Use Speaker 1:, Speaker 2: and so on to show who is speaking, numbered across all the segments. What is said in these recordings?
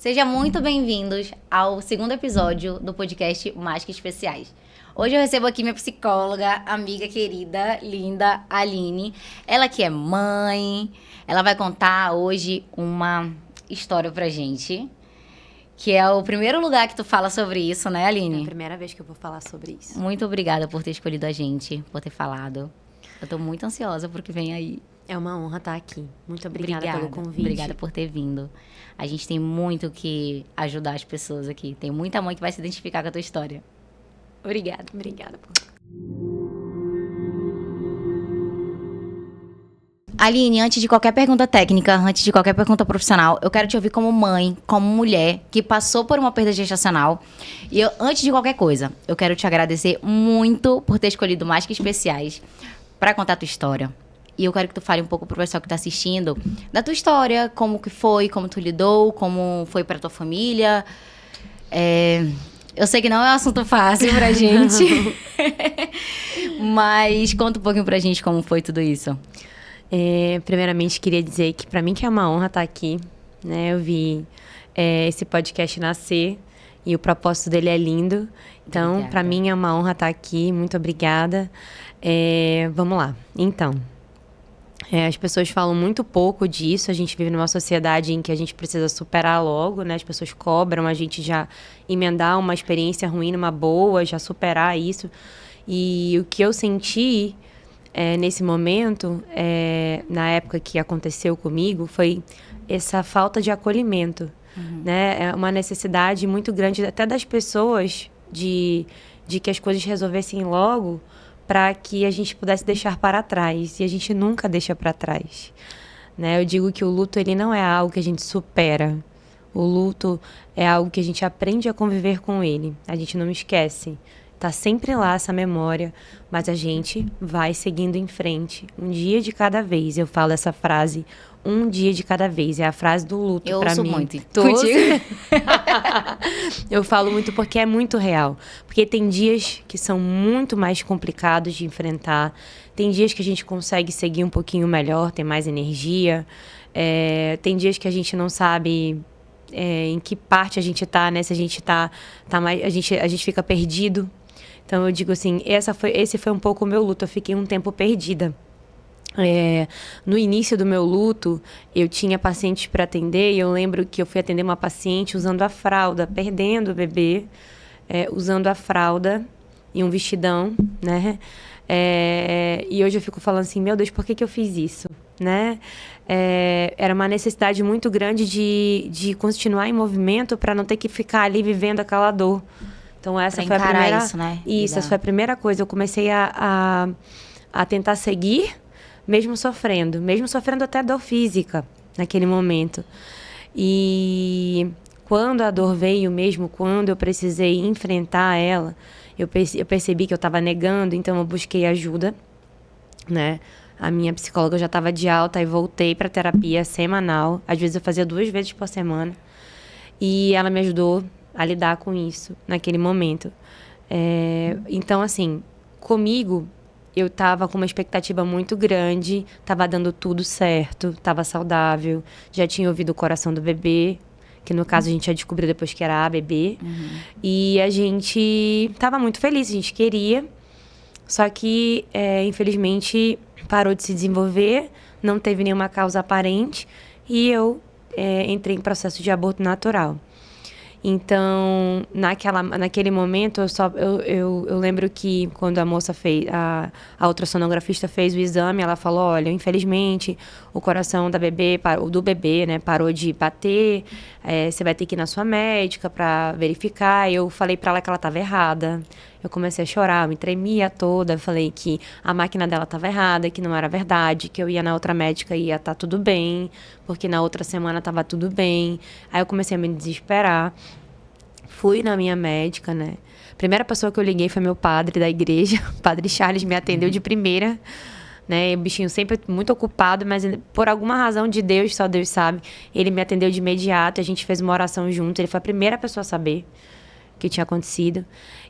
Speaker 1: Sejam muito bem-vindos ao segundo episódio do podcast Mais Que Especiais. Hoje eu recebo aqui minha psicóloga, amiga querida, linda, Aline. Ela que é mãe, ela vai contar hoje uma história pra gente, que é o primeiro lugar que tu fala sobre isso, né, Aline?
Speaker 2: É a primeira vez que eu vou falar sobre isso.
Speaker 1: Muito obrigada por ter escolhido a gente, por ter falado. Eu tô muito ansiosa pro que vem aí.
Speaker 2: É uma honra estar aqui. Muito obrigada pelo convite.
Speaker 1: Obrigada por ter vindo. A gente tem muito que ajudar as pessoas aqui. Tem muita mãe que vai se identificar com a tua história. Obrigada.
Speaker 2: Obrigada.
Speaker 1: Aline, antes de qualquer pergunta técnica, antes de qualquer pergunta profissional, eu quero te ouvir como mãe, como mulher que passou por uma perda gestacional. E antes de qualquer coisa, eu quero te agradecer muito por ter escolhido Mais Que Especiais para contar a tua história. E eu quero que tu fale um pouco pro pessoal que tá assistindo da tua história, como que foi, como tu lidou, como foi pra tua família. Eu sei que não é um assunto fácil pra gente, mas conta um pouquinho pra gente como foi tudo isso.
Speaker 2: Primeiramente, queria dizer que para mim que é uma honra estar aqui, né? Eu vi esse podcast nascer e o propósito dele é lindo. Então, para mim é uma honra estar aqui. Muito obrigada. Vamos lá. Então, as pessoas falam muito pouco disso. A gente vive numa sociedade em que a gente precisa superar logo, né? As pessoas cobram a gente já emendar uma experiência ruim numa boa, já superar isso. E o que eu senti nesse momento, na época que aconteceu comigo, foi essa falta de acolhimento. Né? É uma necessidade muito grande até das pessoas de que as coisas resolvessem logo, para que a gente pudesse deixar para trás. E a gente nunca deixa para trás. Né? Eu digo que o luto ele não é algo que a gente supera. O luto é algo que a gente aprende a conviver com ele. A gente não esquece. Está sempre lá essa memória, mas a gente vai seguindo em frente. Um dia de cada vez. Eu falo essa frase, um dia de cada vez. É a frase do luto para mim.
Speaker 1: Eu ouço muito. Contigo?
Speaker 2: Eu falo muito porque é muito real. Porque tem dias que são muito mais complicados de enfrentar. Tem dias que a gente consegue seguir um pouquinho melhor, tem mais energia. Tem dias que a gente não sabe em que parte a gente tá, né? Se a gente tá mais, a gente fica perdido. Então, eu digo assim, esse foi um pouco o meu luto. Eu fiquei um tempo perdida. No início do meu luto, eu tinha pacientes para atender. E eu lembro que eu fui atender uma paciente usando a fralda, perdendo o bebê, usando a fralda e um vestidão, né? E hoje eu fico falando assim, meu Deus, por que eu fiz isso? Né? Era uma necessidade muito grande de continuar em movimento para não ter que ficar ali vivendo aquela dor. Então, essa foi a primeira...
Speaker 1: isso, né?
Speaker 2: Isso, essa foi a primeira coisa. Eu comecei a tentar seguir, mesmo sofrendo até dor física naquele momento. E quando a dor veio mesmo, quando eu precisei enfrentar ela, eu percebi que eu estava negando, então eu busquei ajuda, né? A minha psicóloga já estava de alta e voltei para terapia semanal. Às vezes eu fazia 2 vezes por semana. E ela me ajudou a lidar com isso naquele momento. Então, assim, comigo, eu estava com uma expectativa muito grande, estava dando tudo certo, estava saudável, já tinha ouvido o coração do bebê, que no caso a gente já descobriu depois que era a bebê. E a gente estava muito feliz, a gente queria, só que, infelizmente, parou de se desenvolver, não teve nenhuma causa aparente, e eu entrei em processo de aborto natural. Então, naquele momento, eu lembro que quando a moça fez, a ultrassonografista fez o exame, ela falou, olha, infelizmente, o coração do bebê, né, parou de bater, você vai ter que ir na sua médica para verificar. Eu falei para ela que ela estava errada. Eu comecei a chorar, eu me tremia toda, falei que a máquina dela estava errada, que não era verdade, que eu ia na outra médica e ia estar tudo bem, porque na outra semana estava tudo bem. Aí eu comecei a me desesperar. Fui na minha médica, né? Primeira pessoa que eu liguei foi meu padre da igreja. O padre Charles me atendeu de primeira, né? O bichinho sempre muito ocupado, mas por alguma razão de Deus, só Deus sabe, ele me atendeu de imediato, a gente fez uma oração junto. Ele foi a primeira pessoa a saber o que tinha acontecido.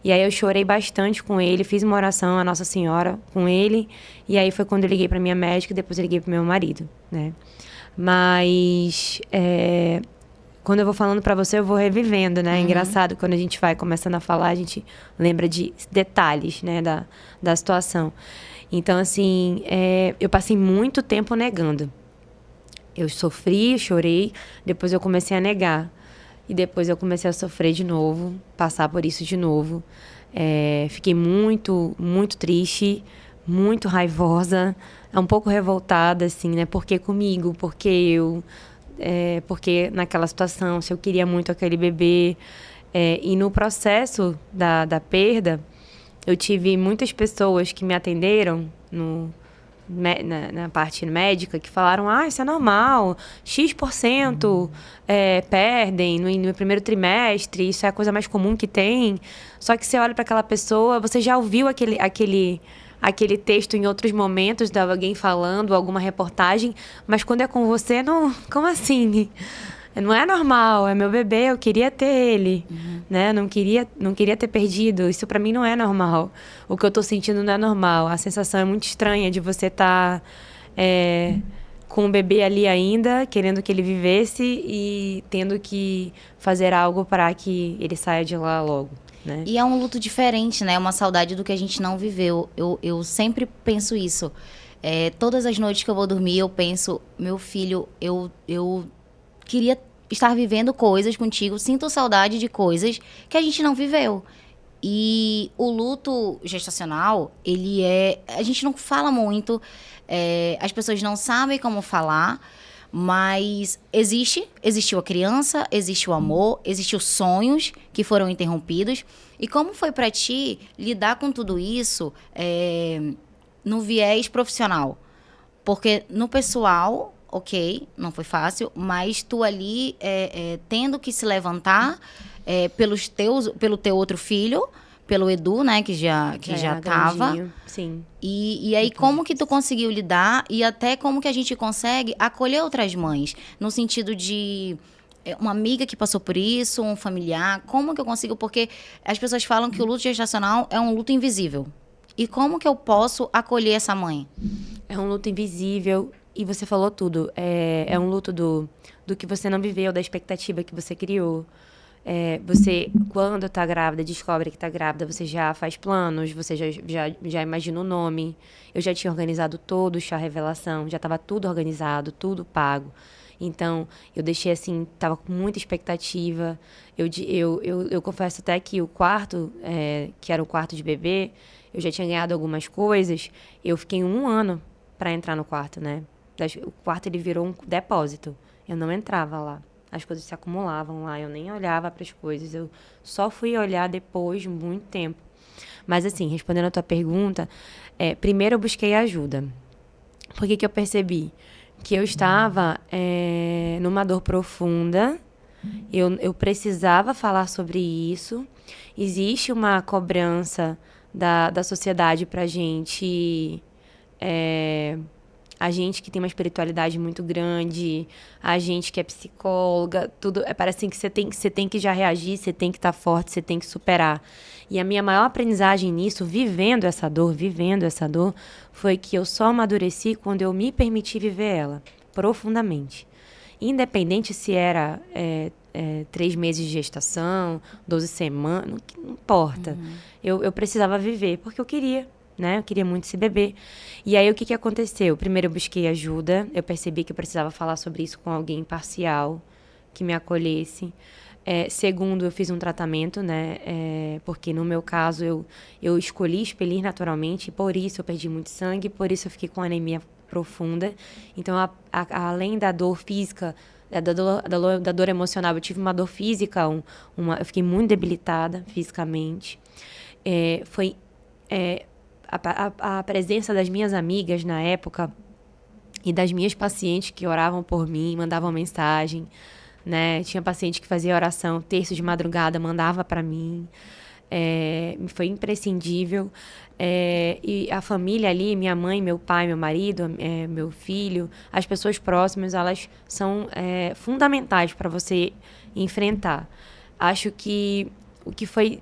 Speaker 2: E aí eu chorei bastante com ele, fiz uma oração a Nossa Senhora com ele. E aí foi quando eu liguei para minha médica e depois eu liguei para meu marido, né? Mas quando eu vou falando pra você, eu vou revivendo, né? É engraçado, quando a gente vai começando a falar, a gente lembra de detalhes, né, da situação. Então, assim, eu passei muito tempo negando. Eu sofri, chorei, depois eu comecei a negar. E depois eu comecei a sofrer de novo, passar por isso de novo. Fiquei muito, muito triste, muito raivosa, um pouco revoltada, assim, né? Por que comigo? Por que eu? Porque naquela situação, se eu queria muito aquele bebê. E no processo da perda, eu tive muitas pessoas que me atenderam na parte médica, que falaram, isso é normal, X% perdem no primeiro trimestre, isso é a coisa mais comum que tem. Só que você olha para aquela pessoa, você já ouviu aquele texto em outros momentos de alguém falando, alguma reportagem, mas quando é com você, não, como assim? Não é normal, é meu bebê, eu queria ter ele, né? Não queria ter perdido. Isso pra mim não é normal. O que eu tô sentindo não é normal. A sensação é muito estranha de você estar com o bebê ali ainda, querendo que ele vivesse e tendo que fazer algo para que ele saia de lá logo, né?
Speaker 1: E é um luto diferente, né? Uma saudade do que a gente não viveu. Eu sempre penso isso. Todas as noites que eu vou dormir, eu penso, meu filho, eu queria estar vivendo coisas contigo, sinto saudade de coisas que a gente não viveu. E o luto gestacional, a gente não fala muito, as pessoas não sabem como falar, mas existiu a criança, existiu o amor, existiu sonhos que foram interrompidos. E como foi pra ti lidar com tudo isso no viés profissional? Porque no pessoal, ok, não foi fácil, mas tu ali tendo que se levantar pelo teu outro filho, pelo Edu, né, que já tava.
Speaker 2: Grandinho, sim.
Speaker 1: E aí, como que tu conseguiu lidar e até como que a gente consegue acolher outras mães? No sentido de uma amiga que passou por isso, um familiar, como que eu consigo? Porque as pessoas falam que o luto gestacional é um luto invisível. E como que eu posso acolher essa mãe?
Speaker 2: É um luto invisível. E você falou tudo. É um luto do que você não viveu, da expectativa que você criou. Você, quando está grávida, descobre que está grávida, você já faz planos, você já imagina o nome. Eu já tinha organizado todo o chá revelação, já estava tudo organizado, tudo pago. Então, eu deixei assim, estava com muita expectativa. Eu confesso até que o quarto, que era o quarto de bebê, eu já tinha ganhado algumas coisas. Eu fiquei 1 ano para entrar no quarto, né? O quarto, ele virou um depósito. Eu não entrava lá. As coisas se acumulavam lá. Eu nem olhava para as coisas. Eu só fui olhar depois de muito tempo. Mas, assim, respondendo a tua pergunta, primeiro eu busquei ajuda. Por que eu percebi? Que eu estava numa dor profunda. Eu precisava falar sobre isso. Existe uma cobrança da sociedade pra gente... a gente que tem uma espiritualidade muito grande, a gente que é psicóloga, tudo, parece que você tem que já reagir, você tem que estar forte, você tem que superar. E a minha maior aprendizagem nisso, vivendo essa dor, foi que eu só amadureci quando eu me permiti viver ela, profundamente. Independente se era 3 meses de gestação, 12 semanas, não importa. Eu precisava viver, porque eu queria. Né? Eu queria muito esse bebê. E aí, o que aconteceu? Primeiro, eu busquei ajuda. Eu percebi que eu precisava falar sobre isso com alguém imparcial, que me acolhesse. Segundo, eu fiz um tratamento, né? Porque, no meu caso, eu escolhi expelir naturalmente. E por isso, eu perdi muito sangue. Por isso, eu fiquei com anemia profunda. Então, além da dor física, da dor emocional, eu tive uma dor física. Eu fiquei muito debilitada fisicamente. A presença das minhas amigas na época e das minhas pacientes que oravam por mim, mandavam mensagem, né? Tinha paciente que fazia oração terço de madrugada, mandava para mim. Foi imprescindível. E a família ali, minha mãe, meu pai, meu marido, meu filho, as pessoas próximas, elas são fundamentais para você enfrentar. Acho que o que foi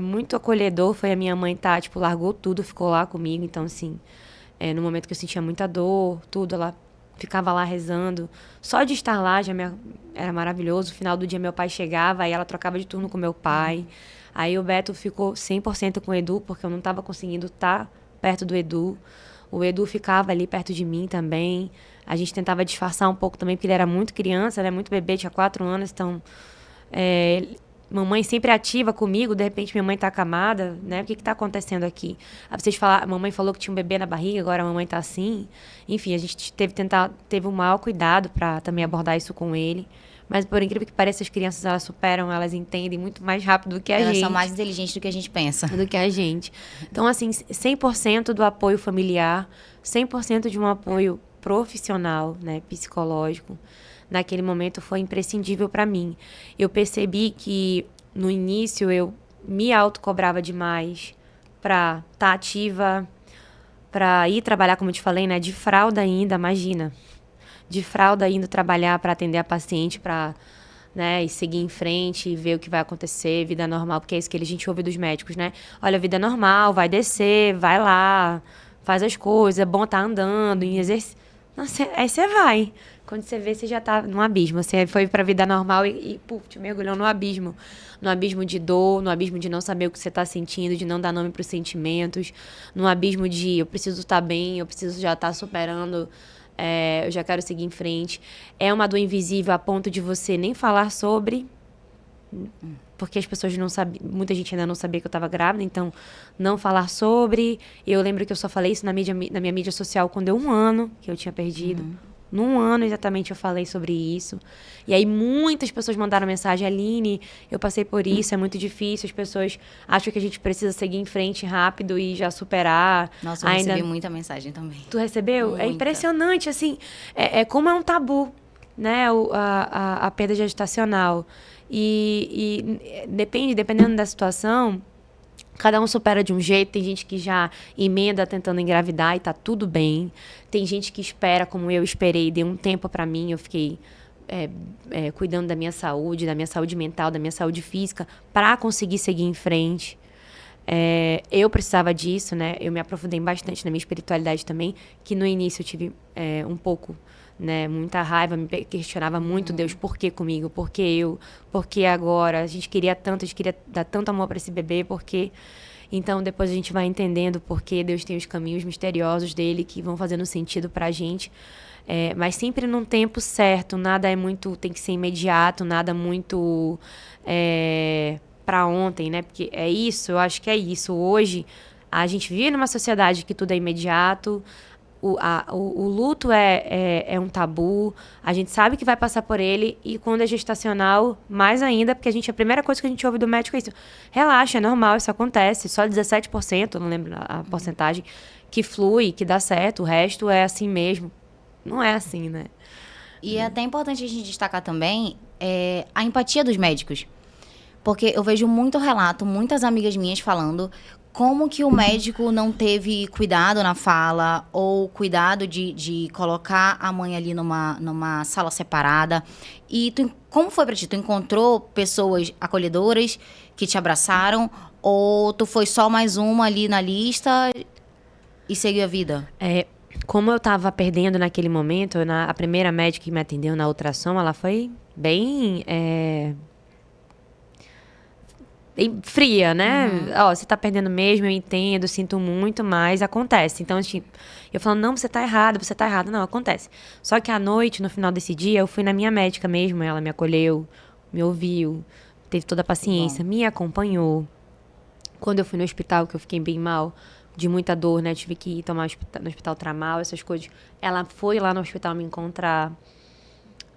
Speaker 2: muito acolhedor foi a minha mãe largou tudo, ficou lá comigo. Então, assim, no momento que eu sentia muita dor, tudo, ela ficava lá rezando. Só de estar lá era maravilhoso. No final do dia, meu pai chegava, aí ela trocava de turno com meu pai. Aí o Beto ficou 100% com o Edu, porque eu não estava conseguindo estar perto do Edu. O Edu ficava ali perto de mim também. A gente tentava disfarçar um pouco também, porque ele era muito criança, né? Muito bebê, tinha 4 anos, então... mamãe sempre ativa comigo, de repente minha mãe tá acamada, né? O que tá acontecendo aqui? Aí vocês falaram, a mamãe falou que tinha um bebê na barriga, agora a mamãe tá assim. Enfim, a gente teve um maior cuidado para também abordar isso com ele. Mas, por incrível que pareça, as crianças, elas superam, elas entendem muito mais rápido do que a gente.
Speaker 1: Elas são mais inteligentes do que a gente pensa.
Speaker 2: Do que a gente. Então, assim, 100% do apoio familiar, 100% de um apoio profissional, né, psicológico, naquele momento foi imprescindível para mim. Eu percebi que, no início, eu me autocobrava demais para estar ativa, para ir trabalhar, como eu te falei, né, de fralda ainda, imagina. De fralda indo trabalhar para atender a paciente, para, né, e seguir em frente e ver o que vai acontecer, vida normal, porque é isso que a gente ouve dos médicos, né? Olha, vida normal, vai descer, vai lá, faz as coisas, é bom estar andando, em exercício. Aí você vai. Quando você vê, você já tá num abismo. Você foi pra vida normal e te mergulhou no abismo. No abismo de dor, no abismo de não saber o que você tá sentindo, de não dar nome pros sentimentos, no abismo de eu preciso estar bem, eu preciso já estar superando, eu já quero seguir em frente. É uma dor invisível a ponto de você nem falar sobre, porque as pessoas não sabiam, muita gente ainda não sabia que eu estava grávida, então não falar sobre. Eu lembro que eu só falei isso na minha mídia social quando deu 1 ano que eu tinha perdido. Num ano, exatamente, eu falei sobre isso. E aí, muitas pessoas mandaram mensagem: Aline, eu passei por isso, é muito difícil. As pessoas acham que a gente precisa seguir em frente rápido e já superar.
Speaker 1: Nossa, eu recebi muita mensagem também.
Speaker 2: Tu recebeu?
Speaker 1: Muita.
Speaker 2: É impressionante, assim. Como é um tabu, né? A perda gestacional. E dependendo da situação... Cada um supera de um jeito. Tem gente que já emenda tentando engravidar e tá tudo bem. Tem gente que espera, como eu esperei, deu um tempo pra mim. Eu fiquei cuidando da minha saúde mental, da minha saúde física, para conseguir seguir em frente. Eu precisava disso, né? Eu me aprofundei bastante na minha espiritualidade também, que no início eu tive um pouco... né, muita raiva, me questionava muito, Deus, por que comigo? Por que eu? Por que agora? A gente queria dar tanto amor para esse bebê, por quê? Então, depois a gente vai entendendo por que Deus tem os caminhos misteriosos dele que vão fazendo sentido pra gente. Mas sempre num tempo certo, nada tem que ser imediato, nada muito pra ontem, né? Porque eu acho que é isso. Hoje, a gente vive numa sociedade que tudo é imediato. O luto é um tabu, a gente sabe que vai passar por ele, e quando é gestacional, mais ainda, porque a primeira coisa que a gente ouve do médico é isso: relaxa, é normal, isso acontece, só 17%, não lembro a porcentagem, que flui, que dá certo, o resto é assim mesmo. Não é assim, né?
Speaker 1: E é até importante a gente destacar também a empatia dos médicos, porque eu vejo muito relato, muitas amigas minhas falando como que o médico não teve cuidado na fala, ou cuidado de colocar a mãe ali numa sala separada. E como foi pra ti? Tu encontrou pessoas acolhedoras que te abraçaram, ou tu foi só mais uma ali na lista e seguiu a vida?
Speaker 2: Como eu tava perdendo naquele momento, a primeira médica que me atendeu na ultrassom, ela foi bem... fria, né? Você tá perdendo mesmo, eu entendo, sinto muito, mas acontece. Então, eu falando, não, você tá errado. Não, acontece. Só que à noite, no final desse dia, eu fui na minha médica mesmo, ela me acolheu, me ouviu, teve toda a paciência, me acompanhou. Quando eu fui no hospital, que eu fiquei bem mal, de muita dor, né? Eu tive que ir tomar no hospital Tramal, essas coisas. Ela foi lá no hospital me encontrar,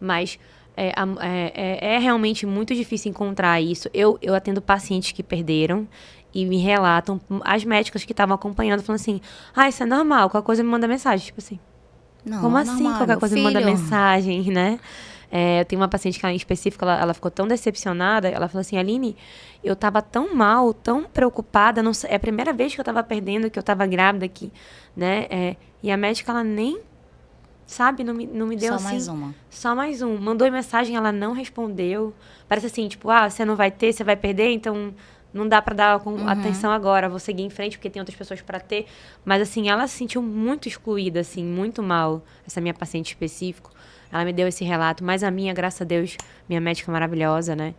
Speaker 2: mas... É realmente muito difícil encontrar isso. Eu atendo pacientes que perderam e me relatam, as médicas que estavam acompanhando, falando assim: isso é normal, qualquer coisa me manda mensagem. Tipo assim,
Speaker 1: não,
Speaker 2: como
Speaker 1: é
Speaker 2: assim
Speaker 1: normal,
Speaker 2: qualquer coisa me manda
Speaker 1: filho?
Speaker 2: mensagem, né? Eu tenho uma paciente que, em específico, ela ficou tão decepcionada, ela falou assim: Aline, eu tava tão mal, tão preocupada, é a primeira vez que eu tava perdendo, que eu tava grávida aqui, né? E a médica, ela nem... Sabe? Não me deu
Speaker 1: Só
Speaker 2: assim...
Speaker 1: mais uma.
Speaker 2: Só mais um. Mandou mensagem, ela não respondeu. Parece assim, tipo, você não vai ter, você vai perder, então não dá pra dar atenção agora, vou seguir em frente porque tem outras pessoas pra ter. Mas, assim, ela se sentiu muito excluída, assim, muito mal, essa minha paciente específico. Ela me deu esse relato, mas a minha, graças a Deus, minha médica maravilhosa, né?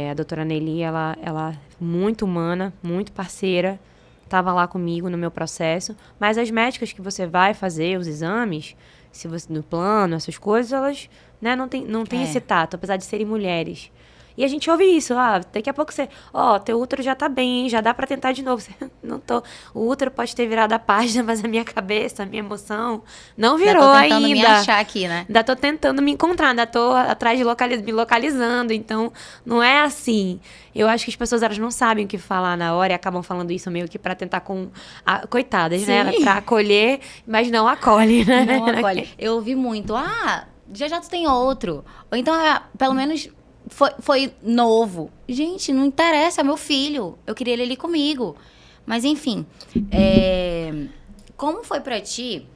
Speaker 2: A doutora Nelly, ela muito humana, muito parceira, estava lá comigo no meu processo. Mas as médicas que você vai fazer os exames, se você no plano, essas coisas, elas, né, não tem esse tato, apesar de serem mulheres. E a gente ouve isso, daqui a pouco você, teu útero já tá bem, hein, já dá pra tentar de novo. Você, não tô, o útero pode ter virado a página, mas a minha cabeça, a minha emoção, não virou ainda.
Speaker 1: Ainda tô tentando me achar aqui, né?
Speaker 2: Ainda tô tentando me encontrar, ainda tô atrás de me localizando, então não é assim. Eu acho que as pessoas, elas não sabem o que falar na hora e acabam falando isso meio que pra tentar coitadas,
Speaker 1: Sim.
Speaker 2: né? Pra acolher, mas não acolhe, né?
Speaker 1: Não acolhe. Eu ouvi muito, já tu tem outro. Ou então, pelo menos... Foi novo. Gente, não interessa, é meu filho. Eu queria ele ali comigo. Mas, enfim. Como foi pra ti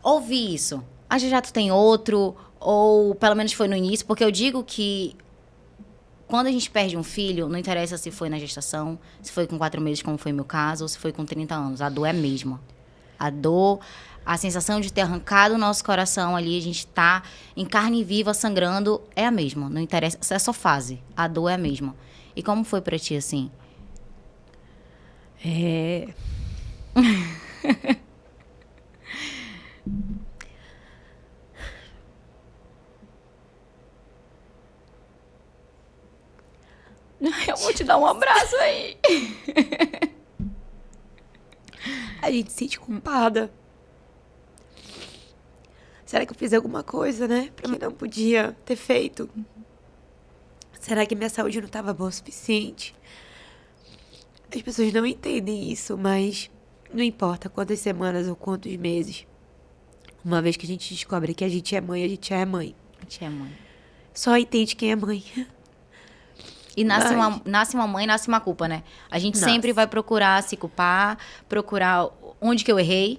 Speaker 1: ouvir isso? Já tu tem outro? Ou pelo menos foi no início? Porque eu digo que quando a gente perde um filho, não interessa se foi na gestação, se foi com 4 meses, como foi meu caso, ou se foi com 30 anos. A dor é a mesma. A dor... A sensação de ter arrancado o nosso coração ali, a gente tá em carne viva, sangrando, é a mesma. Não interessa, é só fase. A dor é a mesma. E como foi pra ti, assim? Eu vou te dar um abraço aí.
Speaker 2: A gente se sente culpada. Será que eu fiz alguma coisa, né? Pra mim não podia ter feito? Será que minha saúde não estava boa o suficiente? As pessoas não entendem isso, mas não importa quantas semanas ou quantos meses. Uma vez que a gente descobre que a gente é mãe, a gente é mãe.
Speaker 1: A gente é mãe.
Speaker 2: Só entende quem é mãe.
Speaker 1: E nasce uma mãe, nasce uma culpa, né? A gente sempre vai procurar se culpar, procurar onde que eu errei,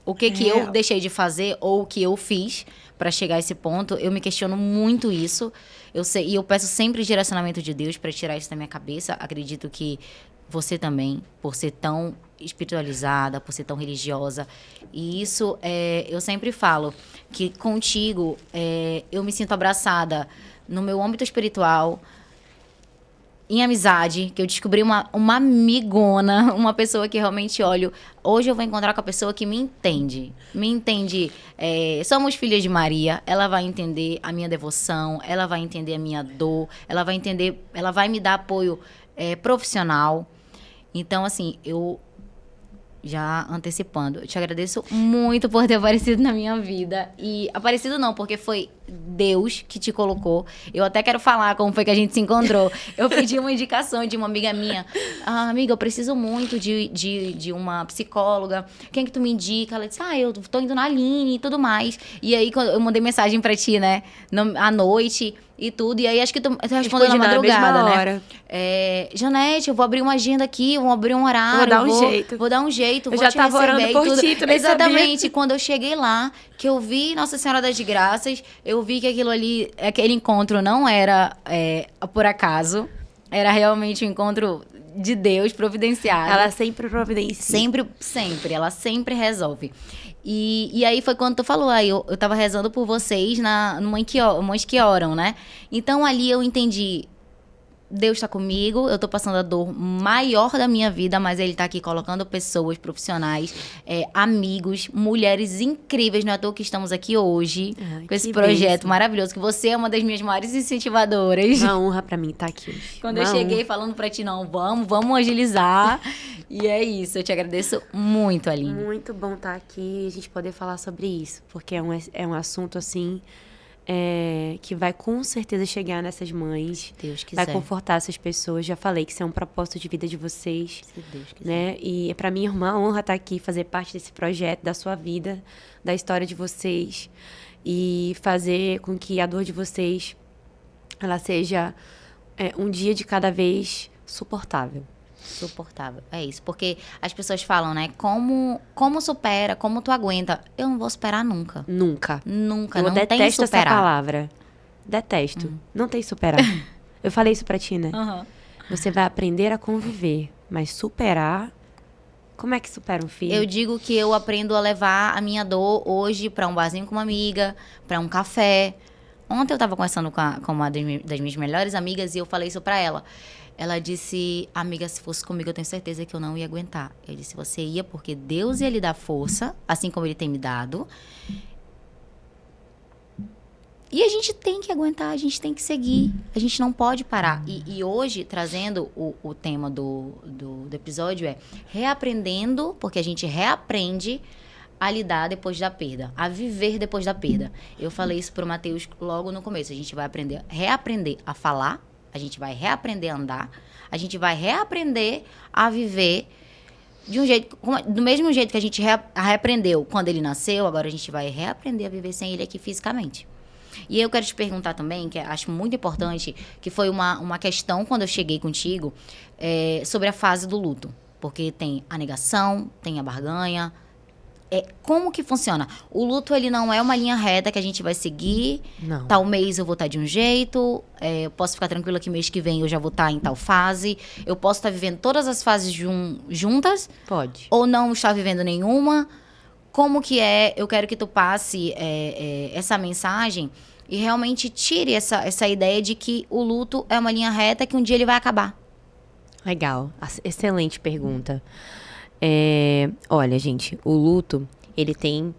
Speaker 1: o que que eu deixei de fazer ou o que eu fiz para chegar a esse ponto. Eu me questiono muito isso. Eu sei, e eu peço sempre direcionamento de Deus para tirar isso da minha cabeça. Acredito que você também, por ser tão espiritualizada, por ser tão religiosa. E isso, eu sempre falo que contigo eu me sinto abraçada no meu âmbito espiritual, em amizade, que eu descobri uma amigona, uma pessoa que realmente olho. Hoje eu vou encontrar com a pessoa que me entende. Me entende. Somos filhas de Maria. Ela vai entender a minha devoção, ela vai entender a minha dor, ela vai entender, ela vai me dar apoio profissional. Então, assim, eu já antecipando, eu te agradeço muito por ter aparecido na minha vida. E aparecido não, porque foi Deus que te colocou. Eu até quero falar como foi que a gente se encontrou. Eu pedi uma indicação de uma amiga minha. Amiga, eu preciso muito de uma psicóloga. Quem que tu me indica? Ela disse, eu tô indo na Aline e tudo mais. E aí, quando eu mandei mensagem pra ti, né? À noite e tudo. E aí, acho que tu respondeu na madrugada, né?
Speaker 2: Hora.
Speaker 1: Janete, eu vou abrir uma agenda aqui, vou abrir um horário.
Speaker 2: Vou dar um jeito.
Speaker 1: Vou
Speaker 2: já
Speaker 1: te
Speaker 2: tava orando
Speaker 1: receber
Speaker 2: por
Speaker 1: e tudo.
Speaker 2: ti, tu nem
Speaker 1: Exatamente.
Speaker 2: sabia.
Speaker 1: Quando eu cheguei lá, que eu vi Nossa Senhora das Graças, eu vi que aquilo ali, aquele encontro não era por acaso. Era realmente um encontro de Deus providenciado.
Speaker 2: Ela sempre providencia.
Speaker 1: Sempre. Ela sempre resolve. E aí foi quando tu falou, eu tava rezando por vocês no Mães que Oram, né? Então ali eu entendi, Deus tá comigo, eu tô passando a dor maior da minha vida, mas Ele tá aqui colocando pessoas profissionais, amigos, mulheres incríveis, não é à toa que estamos aqui hoje, com esse projeto maravilhoso, que você é uma das minhas maiores incentivadoras.
Speaker 2: Uma honra pra mim estar aqui hoje.
Speaker 1: Quando eu cheguei falando pra ti, não, vamos agilizar. E é isso, eu te agradeço muito, Aline.
Speaker 2: Muito bom estar aqui e a gente poder falar sobre isso, porque é um assunto, assim, que vai com certeza chegar nessas mães.
Speaker 1: Se Deus quiser.
Speaker 2: Vai confortar essas pessoas. Já falei que isso é um propósito de vida de vocês.
Speaker 1: Se Deus quiser.
Speaker 2: Né? E pra mim é uma honra estar aqui, fazer parte desse projeto, da sua vida, da história de vocês. E fazer com que a dor de vocês, ela seja um dia de cada vez suportável.
Speaker 1: Suportável, é isso. Porque as pessoas falam, né? Como supera, como tu aguenta. Eu não vou superar nunca.
Speaker 2: Nunca.
Speaker 1: Nunca,
Speaker 2: Eu
Speaker 1: não tem
Speaker 2: detesto
Speaker 1: superar.
Speaker 2: essa palavra. Detesto. Não tem superar. Eu falei isso pra ti, né?
Speaker 1: Uhum.
Speaker 2: Você vai aprender a conviver, mas superar... Como é que supera um filho?
Speaker 1: Eu digo que eu aprendo a levar a minha dor hoje pra um barzinho com uma amiga, pra um café. Ontem eu tava conversando com uma das minhas melhores amigas e eu falei isso pra ela. Ela disse, amiga, se fosse comigo eu tenho certeza que eu não ia aguentar. Eu disse, você ia porque Deus ia lhe dar força, assim como Ele tem me dado. E a gente tem que aguentar, a gente tem que seguir, a gente não pode parar. E hoje, trazendo o tema do episódio, é reaprendendo, porque a gente reaprende a lidar depois da perda, a viver depois da perda. Eu falei isso pro Matheus logo no começo, a gente vai reaprender a falar, a gente vai reaprender a andar, a gente vai reaprender a viver de um jeito, do mesmo jeito que a gente reaprendeu quando ele nasceu, agora a gente vai reaprender a viver sem ele aqui fisicamente. E eu quero te perguntar também, que acho muito importante, que foi uma questão quando eu cheguei contigo, sobre a fase do luto. Porque tem a negação, tem a barganha. Como que funciona? O luto, ele não é uma linha reta que a gente vai seguir.
Speaker 2: Não.
Speaker 1: Tal mês eu vou estar de um jeito. Eu posso ficar tranquila que mês que vem eu já vou estar em tal fase. Eu posso estar vivendo todas as fases juntas.
Speaker 2: Pode.
Speaker 1: Ou não estar vivendo nenhuma. Como que é? Eu quero que tu passe essa mensagem e realmente tire essa ideia de que o luto é uma linha reta que um dia ele vai acabar.
Speaker 2: Legal. Excelente pergunta. Olha, gente, o luto, ele tem...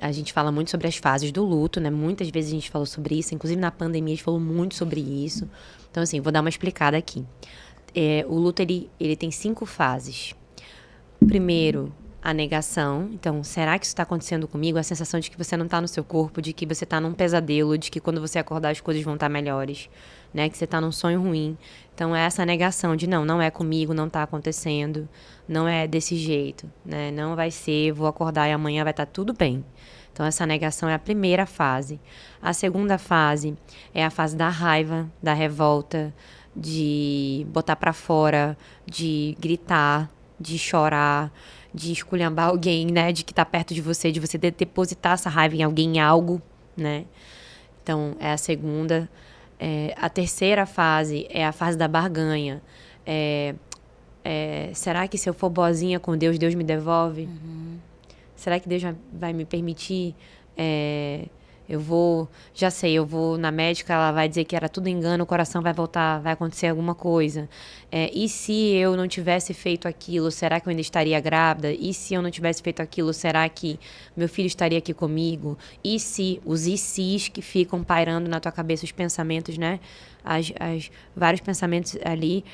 Speaker 2: a gente fala muito sobre as fases do luto, né? Muitas vezes a gente falou sobre isso. Inclusive, na pandemia, a gente falou muito sobre isso. Então, assim, vou dar uma explicada aqui. O luto, ele tem 5 fases. Primeiro, a negação. Então, será que isso está acontecendo comigo? A sensação de que você não está no seu corpo, de que você está num pesadelo, de que quando você acordar as coisas vão estar melhores, né? Que você está num sonho ruim. Então, é essa negação de não é comigo, não está acontecendo, não é desse jeito, né? Não vai ser, vou acordar e amanhã vai estar tudo bem. Então, essa negação é a primeira fase. A segunda fase é a fase da raiva, da revolta, de botar para fora, de gritar, de chorar, de esculhambar alguém, né? De que tá perto de você depositar essa raiva em alguém, em algo, né? Então, é a segunda. A terceira fase é a fase da barganha. Será que se eu for boazinha com Deus, Deus me devolve? Uhum. Será que Deus vai me permitir? Eu vou na médica, ela vai dizer que era tudo engano, o coração vai voltar, vai acontecer alguma coisa. E se eu não tivesse feito aquilo, será que eu ainda estaria grávida? E se eu não tivesse feito aquilo, será que meu filho estaria aqui comigo? E se, os e se's que ficam pairando na tua cabeça, os pensamentos, né? Vários pensamentos ali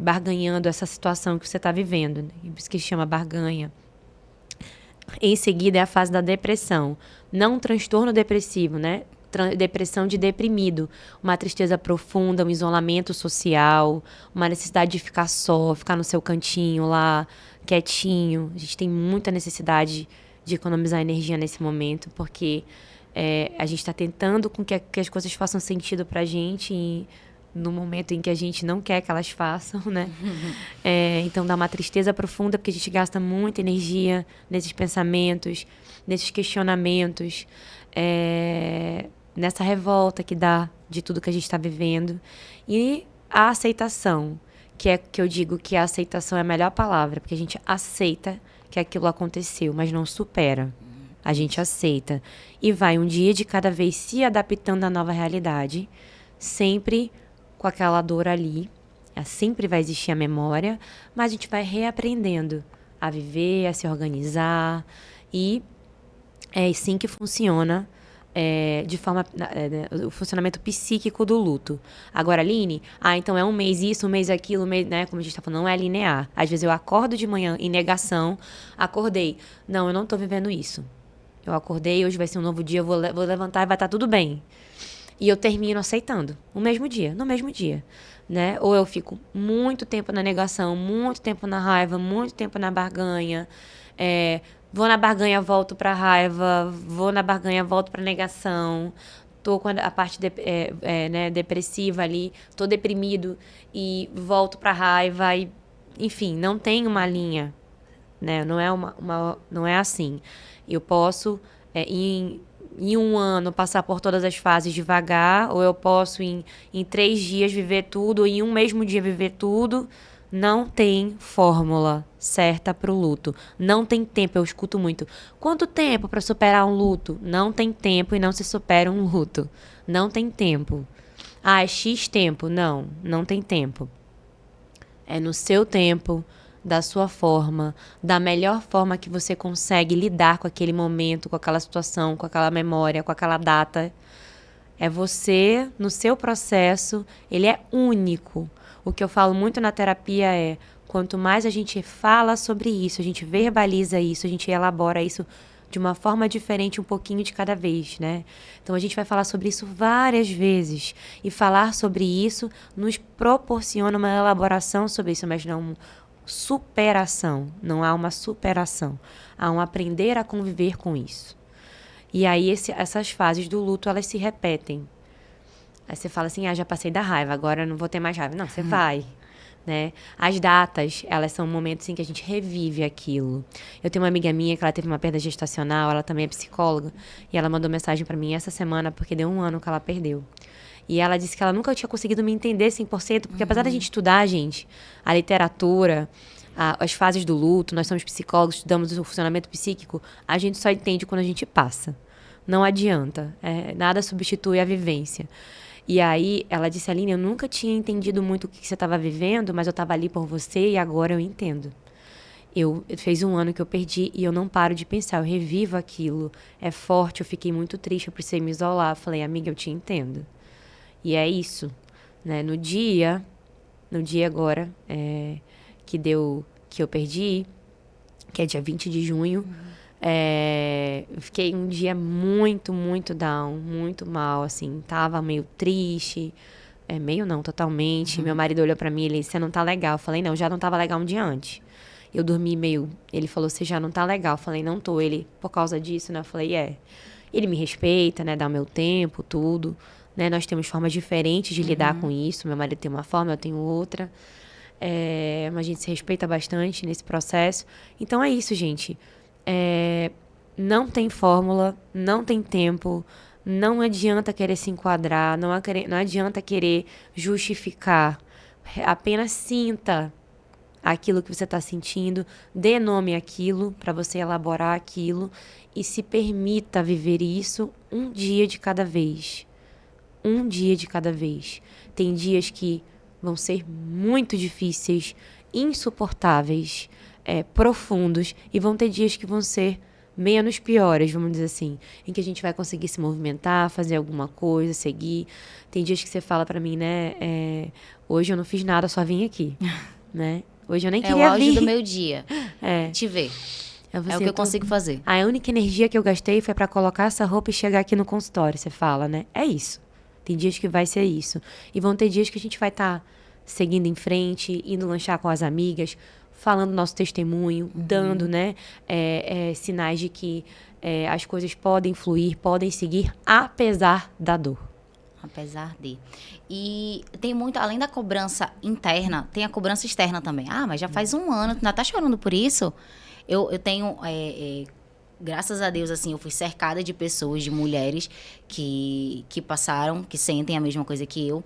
Speaker 2: barganhando essa situação que você está vivendo. Por isso que se chama barganha. Em seguida é a fase da depressão. Não um transtorno depressivo, né? Depressão de deprimido. Uma tristeza profunda, um isolamento social, uma necessidade de ficar só, ficar no seu cantinho lá, quietinho. A gente tem muita necessidade de economizar energia nesse momento, porque a gente está tentando com que as coisas façam sentido pra gente e no momento em que a gente não quer que elas façam, né? Então dá uma tristeza profunda, porque a gente gasta muita energia nesses pensamentos, nesses questionamentos, nessa revolta que dá de tudo que a gente está vivendo. E a aceitação, que eu digo que a aceitação é a melhor palavra, porque a gente aceita que aquilo aconteceu, mas não supera. A gente aceita e vai um dia de cada vez se adaptando à nova realidade, sempre com aquela dor ali. Sempre vai existir a memória, mas a gente vai reaprendendo a viver, a se organizar. E é assim que funciona de forma o funcionamento psíquico do luto. Agora, Aline, então é um mês isso, um mês aquilo, né? Como a gente está falando, não é linear. Às vezes eu acordo de manhã em negação, acordei. Não, eu não estou vivendo isso. Eu acordei, hoje vai ser um novo dia, eu vou levantar e vai estar tudo bem. E eu termino aceitando, no mesmo dia, né? Ou eu fico muito tempo na negação, muito tempo na raiva, muito tempo na barganha. Vou na barganha, volto pra raiva, vou na barganha, volto pra negação. Tô com a parte depressiva ali, tô deprimido e volto pra raiva. E, enfim, não tem uma linha, né? Não é não é assim. Eu posso ir em um ano passar por todas as fases devagar, ou eu posso em 3 dias viver tudo, ou em um mesmo dia viver tudo. Não tem fórmula certa para o luto. Não tem tempo. Eu escuto muito. Quanto tempo para superar um luto? Não tem tempo e não se supera um luto. Não tem tempo. Ah, é X tempo. Não, não tem tempo. É no seu tempo, da sua forma, da melhor forma que você consegue lidar com aquele momento, com aquela situação, com aquela memória, com aquela data. É você, no seu processo, ele é único. O que eu falo muito na terapia é, quanto mais a gente fala sobre isso, a gente verbaliza isso, a gente elabora isso de uma forma diferente, um pouquinho de cada vez, né? Então, a gente vai falar sobre isso várias vezes. E falar sobre isso nos proporciona uma elaboração sobre isso, mas não superação. Não há uma superação. Há um aprender a conviver com isso. E aí, essas fases do luto, elas se repetem. Aí você fala assim, já passei da raiva, agora eu não vou ter mais raiva. Não, você vai, né? As datas, elas são momentos em que a gente revive aquilo. Eu tenho uma amiga minha que ela teve uma perda gestacional, ela também é psicóloga, e ela mandou mensagem pra mim essa semana, porque deu 1 ano que ela perdeu. E ela disse que ela nunca tinha conseguido me entender 100%, porque apesar da gente estudar, gente, a literatura, as fases do luto, nós somos psicólogos, estudamos o funcionamento psíquico, a gente só entende quando a gente passa. Não adianta, nada substitui a vivência. E aí, ela disse, Aline, eu nunca tinha entendido muito o que você estava vivendo, mas eu estava ali por você e agora eu entendo. Fez 1 ano que eu perdi e eu não paro de pensar, eu revivo aquilo. É forte, eu fiquei muito triste, eu precisei me isolar. Eu falei, amiga, eu te entendo. E é isso, né? No dia agora, que eu perdi, que é dia 20 de junho, eu fiquei um dia muito, muito down, muito mal, assim, tava meio triste, meio não, totalmente. Meu marido olhou pra mim e ele disse, você não tá legal. Eu falei, não, já não tava legal um dia antes. Eu dormi meio, ele falou, você já não tá legal. Eu falei, não tô. Ele, por causa disso, né? Eu falei, Ele me respeita, né, dá o meu tempo, tudo, né? Nós temos formas diferentes de lidar com isso. Meu marido tem uma forma, eu tenho outra. Mas a gente se respeita bastante nesse processo. Então é isso, gente. Não tem fórmula, não tem tempo, não adianta querer se enquadrar, não adianta querer justificar. Apenas sinta aquilo que você está sentindo, dê nome àquilo para você elaborar aquilo e se permita viver isso um dia de cada vez. Um dia de cada vez. Tem dias que vão ser muito difíceis, insuportáveis, profundos, e vão ter dias que vão ser menos piores, vamos dizer assim, em que a gente vai conseguir se movimentar, fazer alguma coisa, seguir. Tem dias que você fala pra mim, né, hoje eu não fiz nada, só vim aqui, né? Hoje eu nem queria vir. É o
Speaker 1: auge do meu dia, te ver. É o que eu consigo fazer.
Speaker 2: A única energia que eu gastei foi pra colocar essa roupa e chegar aqui no consultório, você fala, né? É isso. Tem dias que vai ser isso. E vão ter dias que a gente vai estar seguindo em frente, indo lanchar com as amigas, falando nosso testemunho, dando, né, sinais de que as coisas podem fluir, podem seguir, apesar da dor.
Speaker 1: Apesar de. E tem muito, além da cobrança interna, tem a cobrança externa também. Mas já faz 1 ano, tu ainda tá chorando por isso? Eu tenho... graças a Deus, assim, eu fui cercada de pessoas, de mulheres que passaram, que sentem a mesma coisa que eu.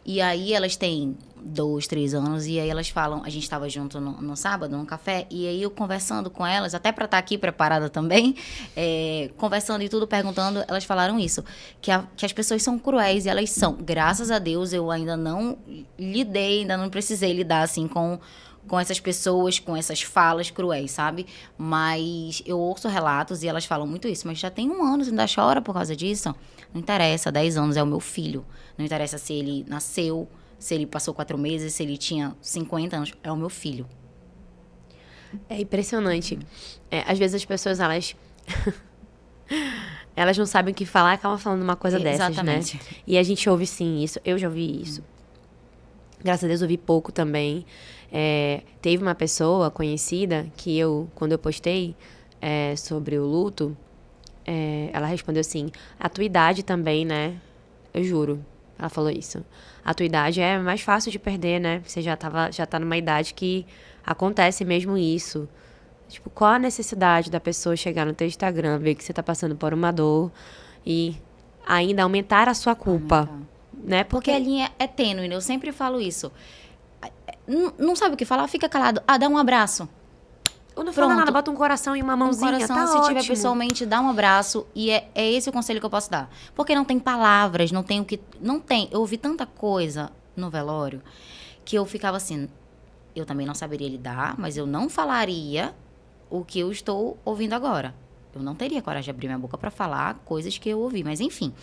Speaker 1: E aí elas têm 2, 3 anos, e aí elas falam, a gente estava junto no sábado, num café, e aí eu conversando com elas, até para estar aqui preparada também, conversando e tudo, perguntando, elas falaram isso, que as pessoas são cruéis, e elas são. Graças a Deus, eu ainda não ainda não precisei lidar, assim, com essas pessoas, com essas falas cruéis, sabe? Mas eu ouço relatos e elas falam muito isso. Mas já tem 1 ano, você ainda chora por causa disso? Não interessa, 10 anos é o meu filho. Não interessa se ele nasceu, se ele passou 4 meses, se ele tinha 50 anos. É o meu filho.
Speaker 2: É impressionante. Às vezes as pessoas, elas não sabem o que falar, acabam falando uma coisa dessas,
Speaker 1: exatamente,
Speaker 2: né? E a gente ouve, sim, isso. Eu já ouvi isso. Graças a Deus, ouvi pouco também. Teve uma pessoa conhecida que quando eu postei sobre o luto, ela respondeu assim, a tua idade também, né? Eu juro. Ela falou isso. A tua idade é mais fácil de perder, né? Você já tá numa idade que acontece mesmo isso. Tipo, qual a necessidade da pessoa chegar no teu Instagram, ver que você tá passando por uma dor e ainda aumentar a sua culpa, né?
Speaker 1: Porque a linha é tênue, né? Eu sempre falo isso. Não sabe o que falar? Fica calado. Dá um abraço.
Speaker 2: Ou não fala
Speaker 1: Pronto.
Speaker 2: nada, bota um coração e uma mãozinha,
Speaker 1: Coração,
Speaker 2: tá
Speaker 1: se
Speaker 2: ótimo.
Speaker 1: tiver pessoalmente, dá um abraço. E é esse o conselho que eu posso dar. Porque não tem palavras, não tem o que... Não tem. Eu ouvi tanta coisa no velório que eu ficava assim... Eu também não saberia lidar, mas eu não falaria o que eu estou ouvindo agora. Eu não teria coragem de abrir minha boca para falar coisas que eu ouvi. Mas, enfim,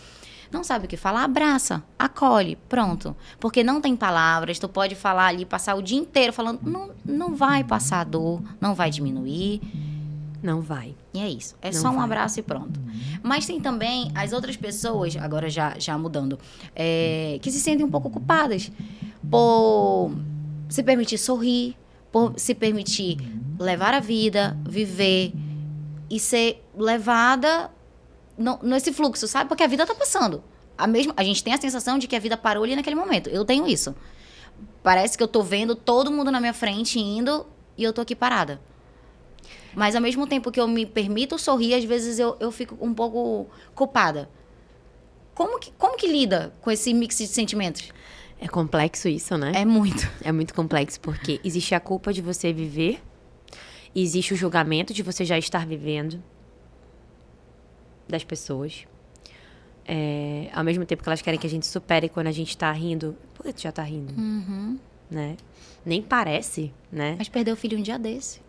Speaker 1: não sabe o que falar? Abraça, acolhe, pronto. Porque não tem palavras, tu pode falar ali, passar o dia inteiro falando... Não vai passar a dor, não vai diminuir.
Speaker 2: Não vai.
Speaker 1: E é isso. É
Speaker 2: Não
Speaker 1: só um
Speaker 2: vai.
Speaker 1: abraço e pronto. Mas tem também as outras pessoas, agora já mudando, que se sentem um pouco culpadas por se permitir sorrir, por se permitir levar a vida, viver e ser levada nesse fluxo, sabe? Porque a vida tá passando. A gente tem a sensação de que a vida parou ali naquele momento. Eu tenho isso. Parece que eu tô vendo todo mundo na minha frente indo e eu tô aqui parada. Mas ao mesmo tempo que eu me permito sorrir, às vezes eu fico um pouco culpada. Como que lida com esse mix de sentimentos?
Speaker 2: É complexo isso, né?
Speaker 1: É muito.
Speaker 2: É muito complexo, porque existe a culpa de você viver, existe o julgamento de você já estar vivendo das pessoas. Ao mesmo tempo que elas querem que a gente supere quando a gente tá rindo. Por que tu já tá rindo?
Speaker 1: Uhum.
Speaker 2: Né? Nem parece, né?
Speaker 1: Mas perdeu o filho um dia desse.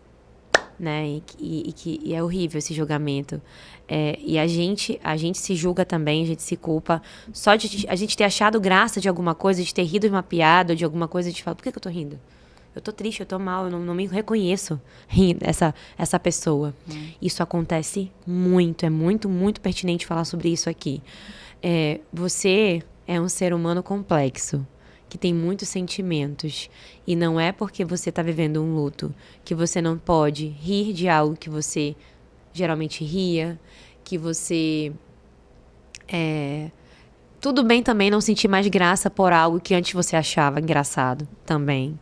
Speaker 2: Né? E é horrível esse julgamento. E a gente se julga também, a gente se culpa. Só de a gente ter achado graça de alguma coisa, de ter rido de uma piada, ou de alguma coisa, a gente fala, por que eu tô rindo? Eu tô triste, eu tô mal, eu não me reconheço rindo, essa pessoa. Isso acontece muito, é muito, muito pertinente falar sobre isso aqui. Você é um ser humano complexo, que tem muitos sentimentos. E não é porque você está vivendo um luto que você não pode rir de algo que você geralmente ria, que você... Tudo bem também não sentir mais graça por algo que antes você achava engraçado também.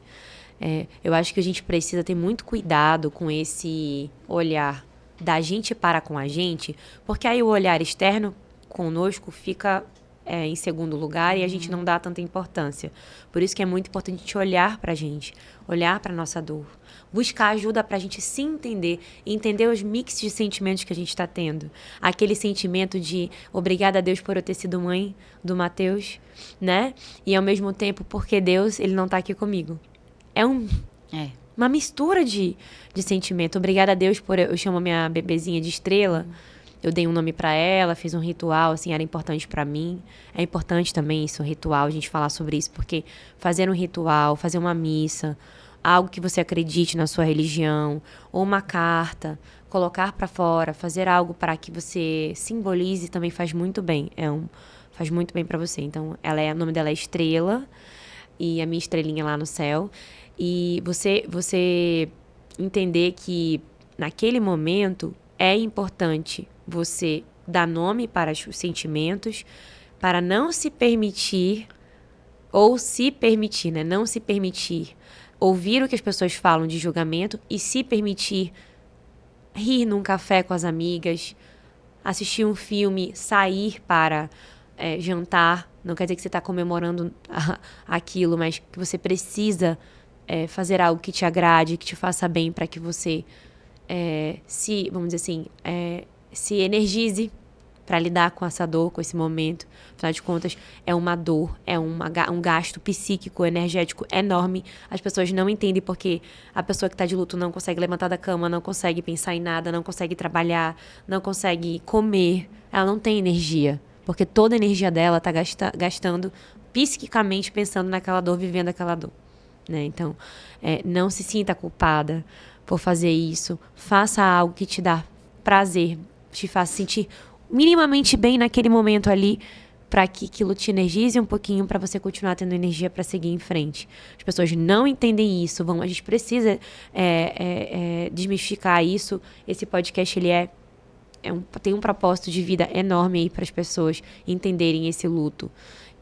Speaker 2: Eu acho que a gente precisa ter muito cuidado com esse olhar da gente para com a gente, porque aí o olhar externo conosco fica... em segundo lugar e a gente não dá tanta importância. Por isso que é muito importante a gente olhar pra gente, olhar pra nossa dor, buscar ajuda pra gente se entender e entender os mix de sentimentos que a gente tá tendo. Aquele sentimento de obrigada a Deus por eu ter sido mãe do Mateus, né? E ao mesmo tempo, porque Deus, ele não tá aqui comigo. É uma mistura de sentimento. Obrigada a Deus por... Eu chamo a minha bebezinha de Estrela. Eu dei um nome pra ela, fiz um ritual, assim, era importante pra mim. É importante também isso, um ritual, a gente falar sobre isso, porque fazer um ritual, fazer uma missa, algo que você acredite na sua religião, ou uma carta, colocar pra fora, fazer algo para que você simbolize também faz muito bem. Faz muito bem pra você. Então, o nome dela é Estrela, e a minha estrelinha lá no céu. E você entender que naquele momento é importante você dar nome para os sentimentos, para não se permitir, ou se permitir, né? Não se permitir ouvir o que as pessoas falam de julgamento e se permitir rir num café com as amigas, assistir um filme, sair para jantar. Não quer dizer que você está comemorando aquilo, mas que você precisa fazer algo que te agrade, que te faça bem, para que você vamos dizer assim, se energize para lidar com essa dor, com esse momento. Afinal de contas, é uma dor, é um gasto psíquico, energético enorme. As pessoas não entendem porque a pessoa que está de luto não consegue levantar da cama, não consegue pensar em nada, não consegue trabalhar, não consegue comer. Ela não tem energia, porque toda a energia dela está gastando psiquicamente pensando naquela dor, vivendo aquela dor. Né? Então, não se sinta culpada por fazer isso. Faça algo que te dá prazer, te faça sentir minimamente bem naquele momento ali, para que aquilo te energize um pouquinho, para você continuar tendo energia para seguir em frente. As pessoas não entendem isso. A gente precisa desmistificar isso. Esse podcast ele tem um propósito de vida enorme aí para as pessoas entenderem esse luto.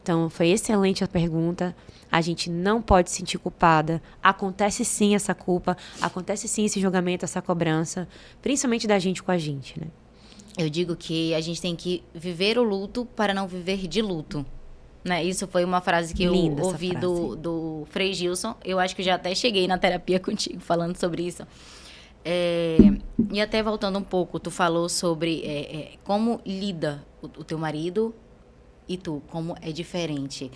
Speaker 2: Então, foi excelente a pergunta. A gente não pode se sentir culpada. Acontece sim essa culpa, acontece sim esse julgamento, essa cobrança, principalmente da gente com a gente, né?
Speaker 1: Eu digo que a gente tem que viver o luto para não viver de luto. Né? Isso foi uma frase que
Speaker 2: Linda
Speaker 1: eu
Speaker 2: essa
Speaker 1: ouvi
Speaker 2: frase.
Speaker 1: do Frei Gilson. Eu acho que já até cheguei na terapia contigo falando sobre isso. E até voltando um pouco, tu falou sobre como lida o teu marido e tu, como é diferente.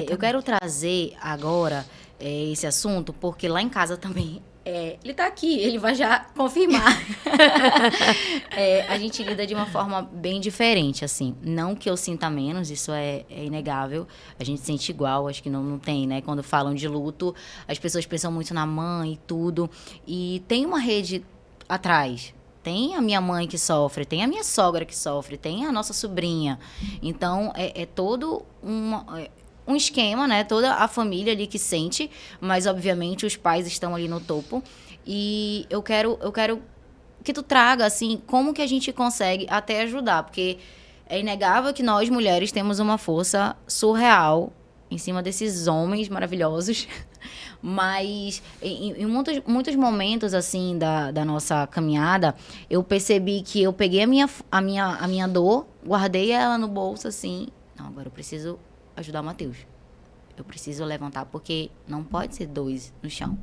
Speaker 1: Eu quero trazer agora esse assunto, porque lá em casa também, ele tá aqui, ele vai já confirmar. A gente lida de uma forma bem diferente, assim. Não que eu sinta menos, isso é inegável. A gente sente igual, acho que não tem, né? Quando falam de luto, as pessoas pensam muito na mãe e tudo. E tem uma rede atrás. Tem a minha mãe que sofre, tem a minha sogra que sofre, tem a nossa sobrinha. Então, é todo um esquema, né? Toda a família ali que sente, mas obviamente os pais estão ali no topo. E eu quero que tu traga, assim, como que a gente consegue até ajudar, porque é inegável que nós, mulheres, temos uma força surreal em cima desses homens maravilhosos. Mas em muitos momentos, assim, da nossa caminhada, eu percebi que eu peguei a minha dor, guardei ela no bolso, assim. Não, agora eu preciso ajudar o Matheus. Eu preciso levantar, porque não pode ser dois no chão.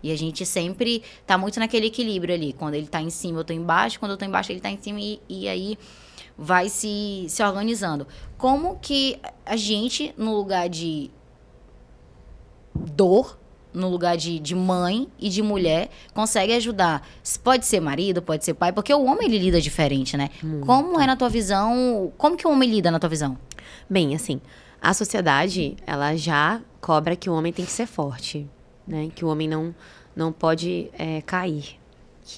Speaker 1: E a gente sempre tá muito naquele equilíbrio ali. Quando ele tá em cima, eu tô embaixo. Quando eu tô embaixo, ele tá em cima. E aí vai se organizando. Como que a gente, no lugar de dor, no lugar de mãe e de mulher, consegue ajudar? Pode ser marido, pode ser pai, porque o homem, ele lida diferente, né? Como é na tua visão? Como que o homem lida na tua visão?
Speaker 2: Bem, assim, a sociedade, ela já cobra que o homem tem que ser forte, né? Que o homem não pode cair.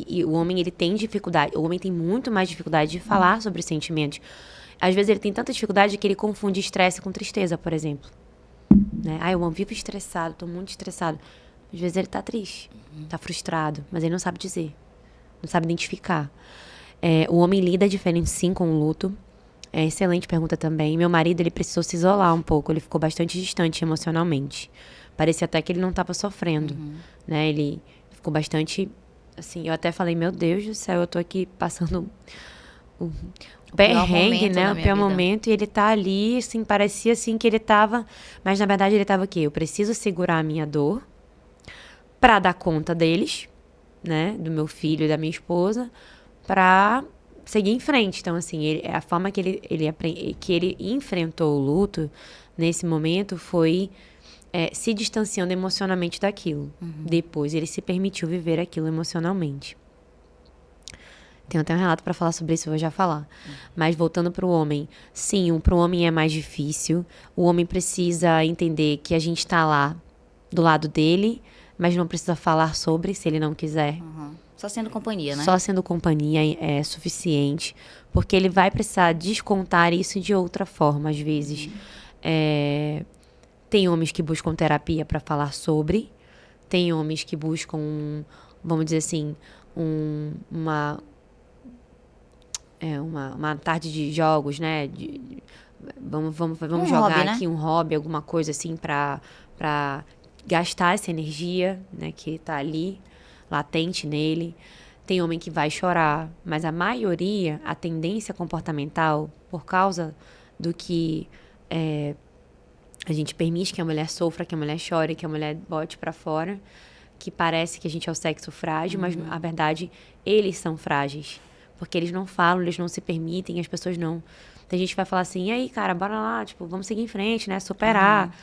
Speaker 2: E o homem, ele tem dificuldade, o homem tem muito mais dificuldade de falar sobre sentimentos. Às vezes ele tem tanta dificuldade que ele confunde estresse com tristeza, por exemplo. Né? Eu vivo estressado, tô muito estressado. Às vezes ele tá triste, tá frustrado, mas ele não sabe dizer, não sabe identificar. O homem lida diferente, sim, com o luto. Excelente pergunta também. Meu marido, ele precisou se isolar um pouco, ele ficou bastante distante emocionalmente. Parecia até que ele não estava sofrendo, né? Ele ficou bastante, assim, eu até falei, meu Deus do céu, eu tô aqui passando o perrengue, né? O pior momento, e ele tá ali, assim, parecia assim que ele tava, mas na verdade ele tava o quê? Eu preciso segurar a minha dor pra dar conta deles, né? Do meu filho e da minha esposa, pra seguir em frente. Então, assim, a forma que ele enfrentou o luto nesse momento foi se distanciando emocionalmente daquilo. Depois, ele se permitiu viver aquilo emocionalmente. Tenho até um relato para falar sobre isso, eu vou já falar. Mas voltando para o homem, sim, para o homem é mais difícil. O homem precisa entender que a gente está lá do lado dele, mas não precisa falar sobre se ele não quiser.
Speaker 1: Só sendo companhia, né?
Speaker 2: Só sendo companhia é suficiente, porque ele vai precisar descontar isso de outra forma, às vezes. Tem homens que buscam terapia para falar sobre, tem homens que buscam, vamos dizer assim, uma tarde de jogos, né? Vamos jogar
Speaker 1: hobby,
Speaker 2: aqui, né? Um hobby, alguma coisa assim para gastar essa energia, né? Que tá ali, latente nele. Tem homem que vai chorar, mas a maioria, a tendência comportamental, por causa do que a gente permite que a mulher sofra, que a mulher chore, que a mulher bote para fora, que parece que a gente é o sexo frágil, mas na verdade eles são frágeis. Porque eles não falam, eles não se permitem, as pessoas não. Tem gente que vai falar assim, e aí, cara, bora lá, tipo, vamos seguir em frente, né? Superar.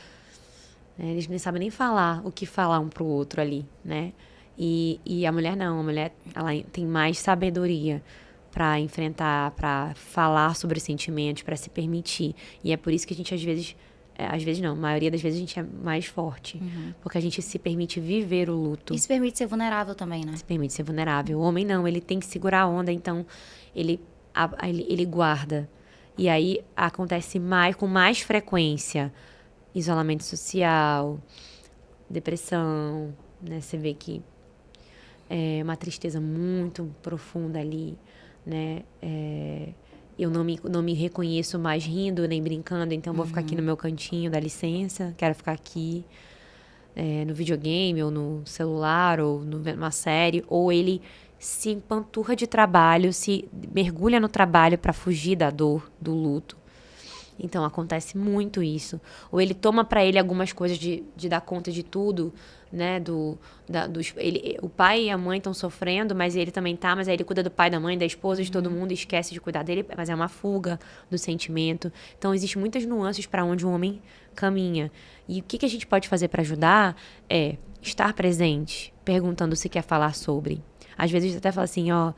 Speaker 2: Eles nem sabem nem falar o que falar um pro outro ali, né? E a mulher não, a mulher, ela tem mais sabedoria para enfrentar, para falar sobre sentimentos, para se permitir. E é por isso que a gente, às vezes não, a maioria das vezes a gente é mais forte. Porque a gente se permite viver o luto.
Speaker 1: E se permite ser vulnerável também, né?
Speaker 2: Se permite ser vulnerável. O homem não, ele tem que segurar a onda, então ele guarda. E aí acontece com mais frequência isolamento social, depressão, né? Você vê que é uma tristeza muito profunda ali, né? Eu não me reconheço mais rindo nem brincando, então vou ficar aqui no meu cantinho, dá licença, quero ficar aqui no videogame, ou no celular, ou numa série. Ou ele se empanturra de trabalho, se mergulha no trabalho para fugir da dor, do luto. Então, acontece muito isso. Ou ele toma para ele algumas coisas de dar conta de tudo, né? O pai e a mãe estão sofrendo, mas ele também tá. Mas aí ele cuida do pai, da mãe, da esposa, de todo mundo, e esquece de cuidar dele. Mas é uma fuga do sentimento. Então, existem muitas nuances para onde um homem caminha. E o que a gente pode fazer para ajudar é estar presente, perguntando se quer falar sobre. Às vezes, até fala assim, ó,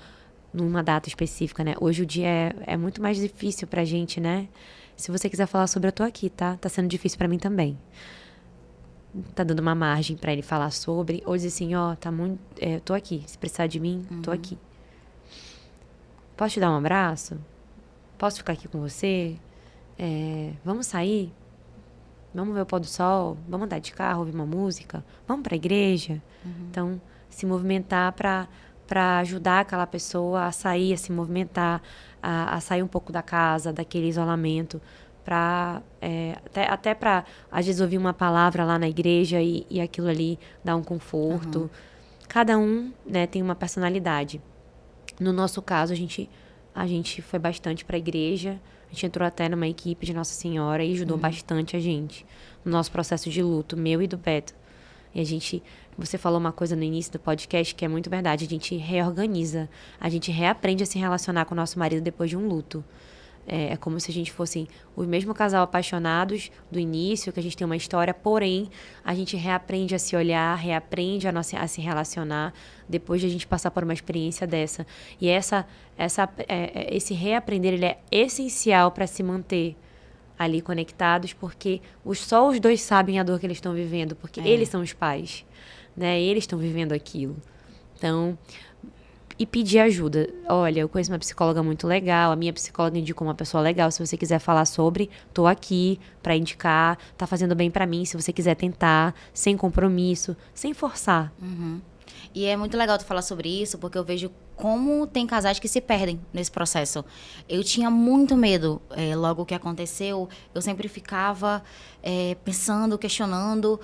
Speaker 2: numa data específica, né? Hoje o dia é muito mais difícil pra gente, né? Se você quiser falar sobre, eu tô aqui, tá? Tá sendo difícil pra mim também. Tá dando uma margem pra ele falar sobre. Ou dizer assim, ó, tá muito... eu tô aqui. Se precisar de mim, tô aqui. Posso te dar um abraço? Posso ficar aqui com você? Vamos sair? Vamos ver o pôr do sol? Vamos andar de carro, ouvir uma música? Vamos pra igreja? Então, se movimentar para ajudar aquela pessoa a sair, a se movimentar, a sair um pouco da casa, daquele isolamento, até para, às vezes, ouvir uma palavra lá na igreja e aquilo ali dá um conforto. Cada um, né, tem uma personalidade. No nosso caso, a gente foi bastante para a igreja, a gente entrou até numa equipe de Nossa Senhora e ajudou bastante a gente no nosso processo de luto, meu e do Beto. E você falou uma coisa no início do podcast que é muito verdade, a gente reorganiza, a gente reaprende a se relacionar com o nosso marido depois de um luto. É como se a gente fosse o mesmo casal apaixonados do início, que a gente tem uma história, porém, a gente reaprende a se olhar, reaprende a se relacionar depois de a gente passar por uma experiência dessa. E esse reaprender, ele é essencial para se manter ali conectados, porque só os dois sabem a dor que eles estão vivendo, porque eles são os pais, né? Eles estão vivendo aquilo. Então, e pedir ajuda. Olha, eu conheço uma psicóloga muito legal, a minha psicóloga indicou uma pessoa legal, se você quiser falar sobre, tô aqui para indicar, tá fazendo bem para mim, se você quiser tentar, sem compromisso, sem forçar.
Speaker 1: E é muito legal tu falar sobre isso, porque eu vejo como tem casais que se perdem nesse processo. Eu tinha muito medo, logo que aconteceu, eu sempre ficava pensando, questionando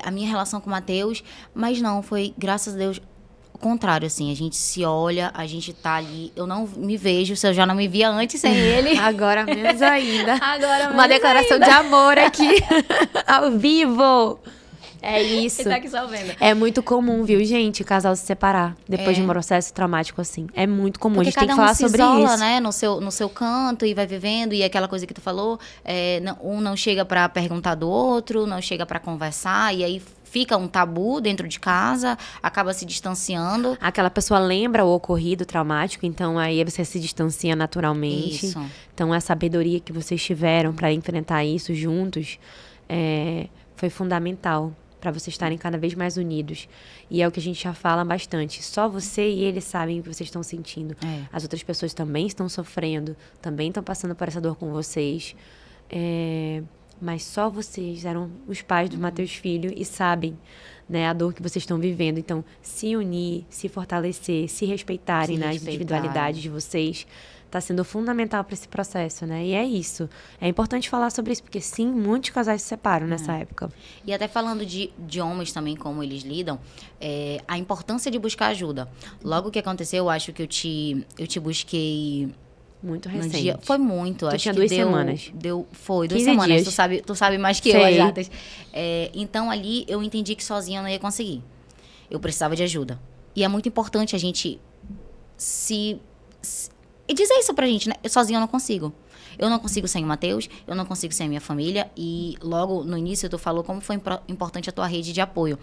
Speaker 1: a minha relação com o Matheus, mas não, foi, graças a Deus, o contrário, assim, a gente se olha, a gente tá ali, eu não me vejo, se eu já não me via antes sem ele.
Speaker 2: Agora menos ainda.
Speaker 1: Agora
Speaker 2: uma declaração
Speaker 1: ainda.
Speaker 2: de amor aqui, ao vivo. É isso.
Speaker 1: Ele tá aqui só vendo.
Speaker 2: É muito comum, viu, gente, o casal se separar depois de um processo traumático assim. É muito comum.
Speaker 1: Porque
Speaker 2: a gente tem que
Speaker 1: cada
Speaker 2: falar
Speaker 1: um se
Speaker 2: sobre
Speaker 1: isola,
Speaker 2: isso.
Speaker 1: né, no seu canto e vai vivendo, e aquela coisa que tu falou, um não chega pra perguntar do outro, não chega pra conversar, e aí fica um tabu dentro de casa, acaba se distanciando.
Speaker 2: Aquela pessoa lembra o ocorrido traumático, então aí você se distancia naturalmente.
Speaker 1: Isso.
Speaker 2: Então a sabedoria que vocês tiveram para enfrentar isso juntos foi fundamental para vocês estarem cada vez mais unidos. E é o que a gente já fala bastante. Só você e ele sabem o que vocês estão sentindo. As outras pessoas também estão sofrendo, também estão passando por essa dor com vocês. Mas só vocês eram os pais do Matheus Filho e sabem, né, a dor que vocês estão vivendo. Então, se unir, se fortalecer, se respeitarem nas individualidades de vocês, está sendo fundamental para esse processo, né? E é isso. É importante falar sobre isso, porque sim, muitos casais se separam nessa época.
Speaker 1: E até falando de homens também, como eles lidam, a importância de buscar ajuda. Logo que aconteceu, eu acho que eu te busquei...
Speaker 2: Muito recente.
Speaker 1: Dia, foi muito, acho
Speaker 2: tinha
Speaker 1: que
Speaker 2: 2 semanas.
Speaker 1: Foi 2
Speaker 2: 15
Speaker 1: semanas,
Speaker 2: dias.
Speaker 1: Tu sabe mais que
Speaker 2: Sei.
Speaker 1: eu, exatas. Então ali eu entendi que sozinha eu não ia conseguir. Eu precisava de ajuda. E é muito importante a gente e dizer isso pra gente, né? Sozinha eu não consigo. Eu não consigo sem o Matheus, eu não consigo sem a minha família. E logo no início tu falou como foi importante a tua rede de apoio.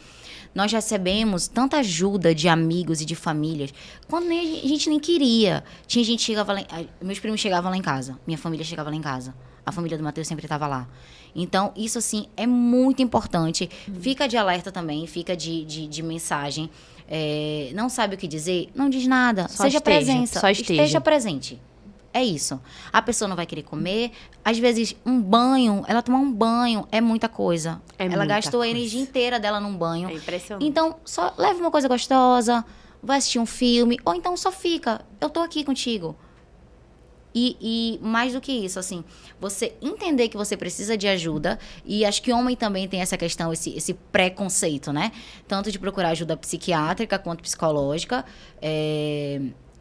Speaker 1: Nós recebemos tanta ajuda de amigos e de famílias, quando a gente nem queria. Tinha gente que chegava lá, meus primos chegavam lá em casa, minha família chegava lá em casa. A família do Matheus sempre estava lá. Então, isso, assim, é muito importante. Fica de alerta também, fica de mensagem. Não sabe o que dizer? Não diz nada. Seja presença.
Speaker 2: Só esteja.
Speaker 1: Esteja presente. É isso. A pessoa não vai querer comer. Às vezes, um banho, ela tomar um banho é muita coisa. Ela gastou a energia inteira dela num banho.
Speaker 2: É impressionante.
Speaker 1: Então, só leva uma coisa gostosa, vai assistir um filme, ou então só fica. Eu tô aqui contigo. E mais do que isso, assim, você entender que você precisa de ajuda, e acho que homem também tem essa questão, esse preconceito, né? Tanto de procurar ajuda psiquiátrica quanto psicológica.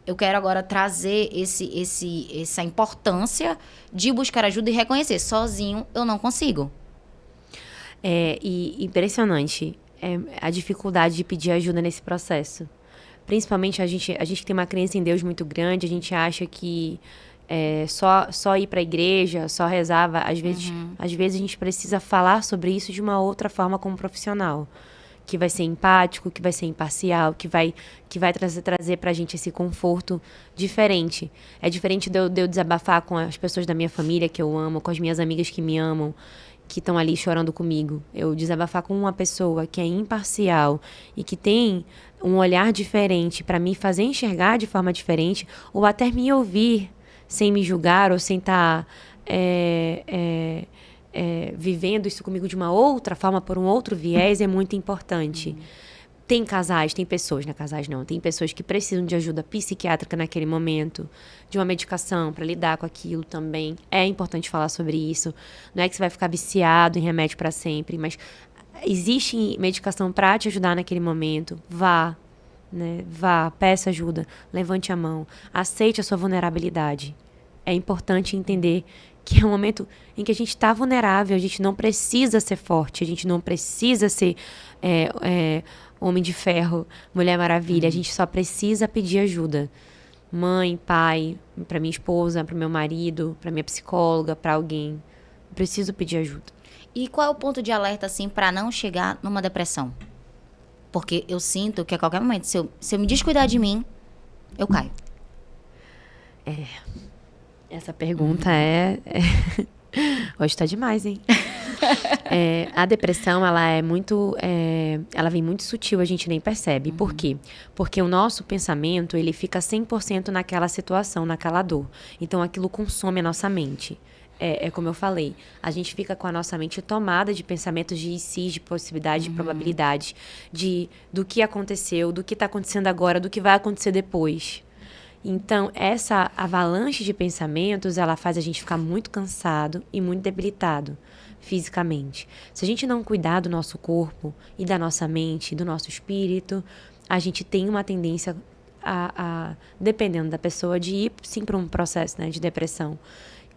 Speaker 1: Eu quero agora trazer essa importância de buscar ajuda e reconhecer, sozinho eu não consigo.
Speaker 2: E impressionante a dificuldade de pedir ajuda nesse processo. Principalmente a gente que tem uma crença em Deus muito grande, a gente acha que só ir para a igreja, só rezar, às vezes a gente precisa falar sobre isso de uma outra forma como profissional, que vai ser empático, que vai ser imparcial, que vai trazer pra gente esse conforto diferente. É diferente de eu desabafar com as pessoas da minha família que eu amo, com as minhas amigas que me amam, que estão ali chorando comigo. Eu desabafar com uma pessoa que é imparcial e que tem um olhar diferente para me fazer enxergar de forma diferente, ou até me ouvir sem me julgar ou sem estar vivendo isso comigo de uma outra forma, por um outro viés, é muito importante. Tem casais, tem pessoas, não é casais não, tem pessoas que precisam de ajuda psiquiátrica naquele momento, de uma medicação para lidar com aquilo também. É importante falar sobre isso. Não é que você vai ficar viciado em remédio para sempre, mas existe medicação para te ajudar naquele momento. Vá, peça ajuda, levante a mão, aceite a sua vulnerabilidade. É importante entender que é um momento em que a gente está vulnerável, a gente não precisa ser forte, a gente não precisa ser Homem de Ferro, Mulher Maravilha. A gente só precisa pedir ajuda. Mãe, pai, para minha esposa, para meu marido, para minha psicóloga, para alguém. Eu preciso pedir ajuda.
Speaker 1: E qual é o ponto de alerta, assim, para não chegar numa depressão? Porque eu sinto que a qualquer momento, se eu me descuidar de mim, eu caio.
Speaker 2: Essa pergunta Hoje tá demais, hein? A depressão, ela vem muito sutil, a gente nem percebe. Por quê? Porque o nosso pensamento, ele fica 100% naquela situação, naquela dor. Então, aquilo consome a nossa mente. Como eu falei, a gente fica com a nossa mente tomada de pensamentos de si, de possibilidade, de probabilidade, do que aconteceu, do que está acontecendo agora, do que vai acontecer depois. Então, essa avalanche de pensamentos, ela faz a gente ficar muito cansado e muito debilitado fisicamente. Se a gente não cuidar do nosso corpo e da nossa mente, do nosso espírito, a gente tem uma tendência dependendo da pessoa, de ir sim para um processo, né, de depressão.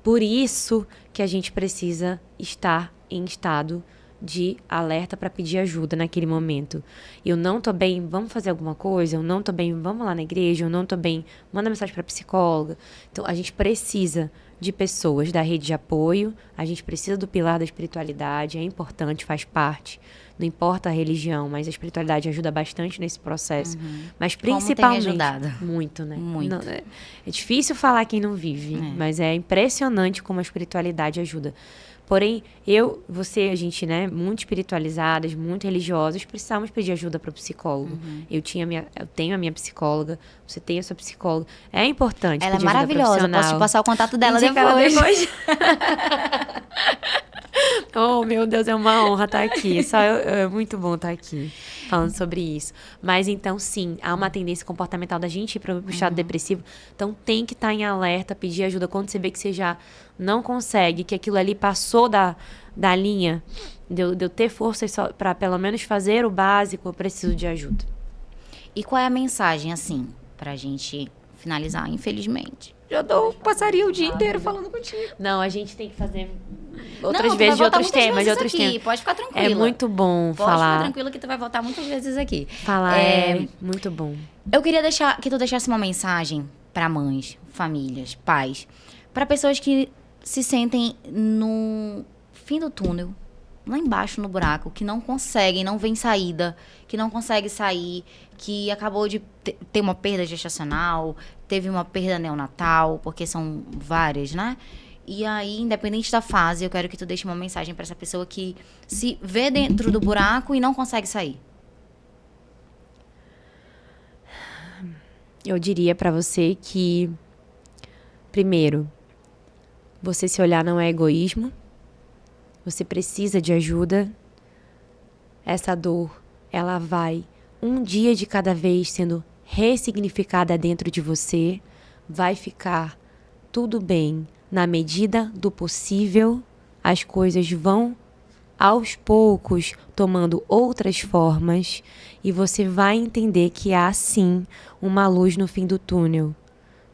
Speaker 2: Por isso que a gente precisa estar em estado de alerta para pedir ajuda naquele momento. Eu não tô bem, vamos fazer alguma coisa? Eu não tô bem, vamos lá na igreja? Eu não tô bem, manda mensagem para a psicóloga. Então, a gente precisa de pessoas da rede de apoio, a gente precisa do pilar da espiritualidade, é importante, faz parte. Não importa a religião, mas a espiritualidade ajuda bastante nesse processo. Mas principalmente...
Speaker 1: Como tem ajudado?
Speaker 2: Muito, né?
Speaker 1: Muito.
Speaker 2: Não, é difícil falar quem não vive, mas é impressionante como a espiritualidade ajuda. Porém, a gente, né, muito espiritualizadas, muito religiosas, precisamos pedir ajuda para o psicólogo. Eu tenho a minha psicóloga, você tem a sua psicóloga. É importante
Speaker 1: Ela
Speaker 2: pedir
Speaker 1: é
Speaker 2: ajuda
Speaker 1: maravilhosa,
Speaker 2: profissional.
Speaker 1: posso te passar o contato dela
Speaker 2: Indica ela
Speaker 1: depois.
Speaker 2: Oh, meu Deus, é uma honra estar aqui. É muito bom estar aqui falando sobre isso. Mas então, sim, há uma tendência comportamental da gente ir para o estado depressivo. Então, tem que estar em alerta, pedir ajuda quando você vê que você já não consegue, que aquilo ali passou da linha, de eu ter força para pelo menos fazer o básico, eu preciso de ajuda.
Speaker 1: E qual é a mensagem, assim, pra gente finalizar, infelizmente? Passaria o dia inteiro falando contigo.
Speaker 2: Não, a gente tem que fazer outras vezes de outros temas.
Speaker 1: Pode ficar tranquila.
Speaker 2: É muito bom falar.
Speaker 1: Pode ficar tranquila que tu vai voltar muitas vezes aqui.
Speaker 2: Falar é muito bom.
Speaker 1: Eu queria que tu deixasse uma mensagem para mães, famílias, pais, para pessoas que se sentem no fim do túnel, lá embaixo no buraco, que não conseguem, não vem saída, que não consegue sair, que acabou de ter uma perda gestacional, teve uma perda neonatal, porque são várias, né? E aí, independente da fase, eu quero que tu deixe uma mensagem para essa pessoa que se vê dentro do buraco e não consegue sair.
Speaker 2: Eu diria para você que, primeiro, você se olhar não é egoísmo. Você precisa de ajuda. Essa dor, ela vai um dia de cada vez sendo ressignificada dentro de você. Vai ficar tudo bem. Na medida do possível, as coisas vão, aos poucos, tomando outras formas e você vai entender que há, sim, uma luz no fim do túnel.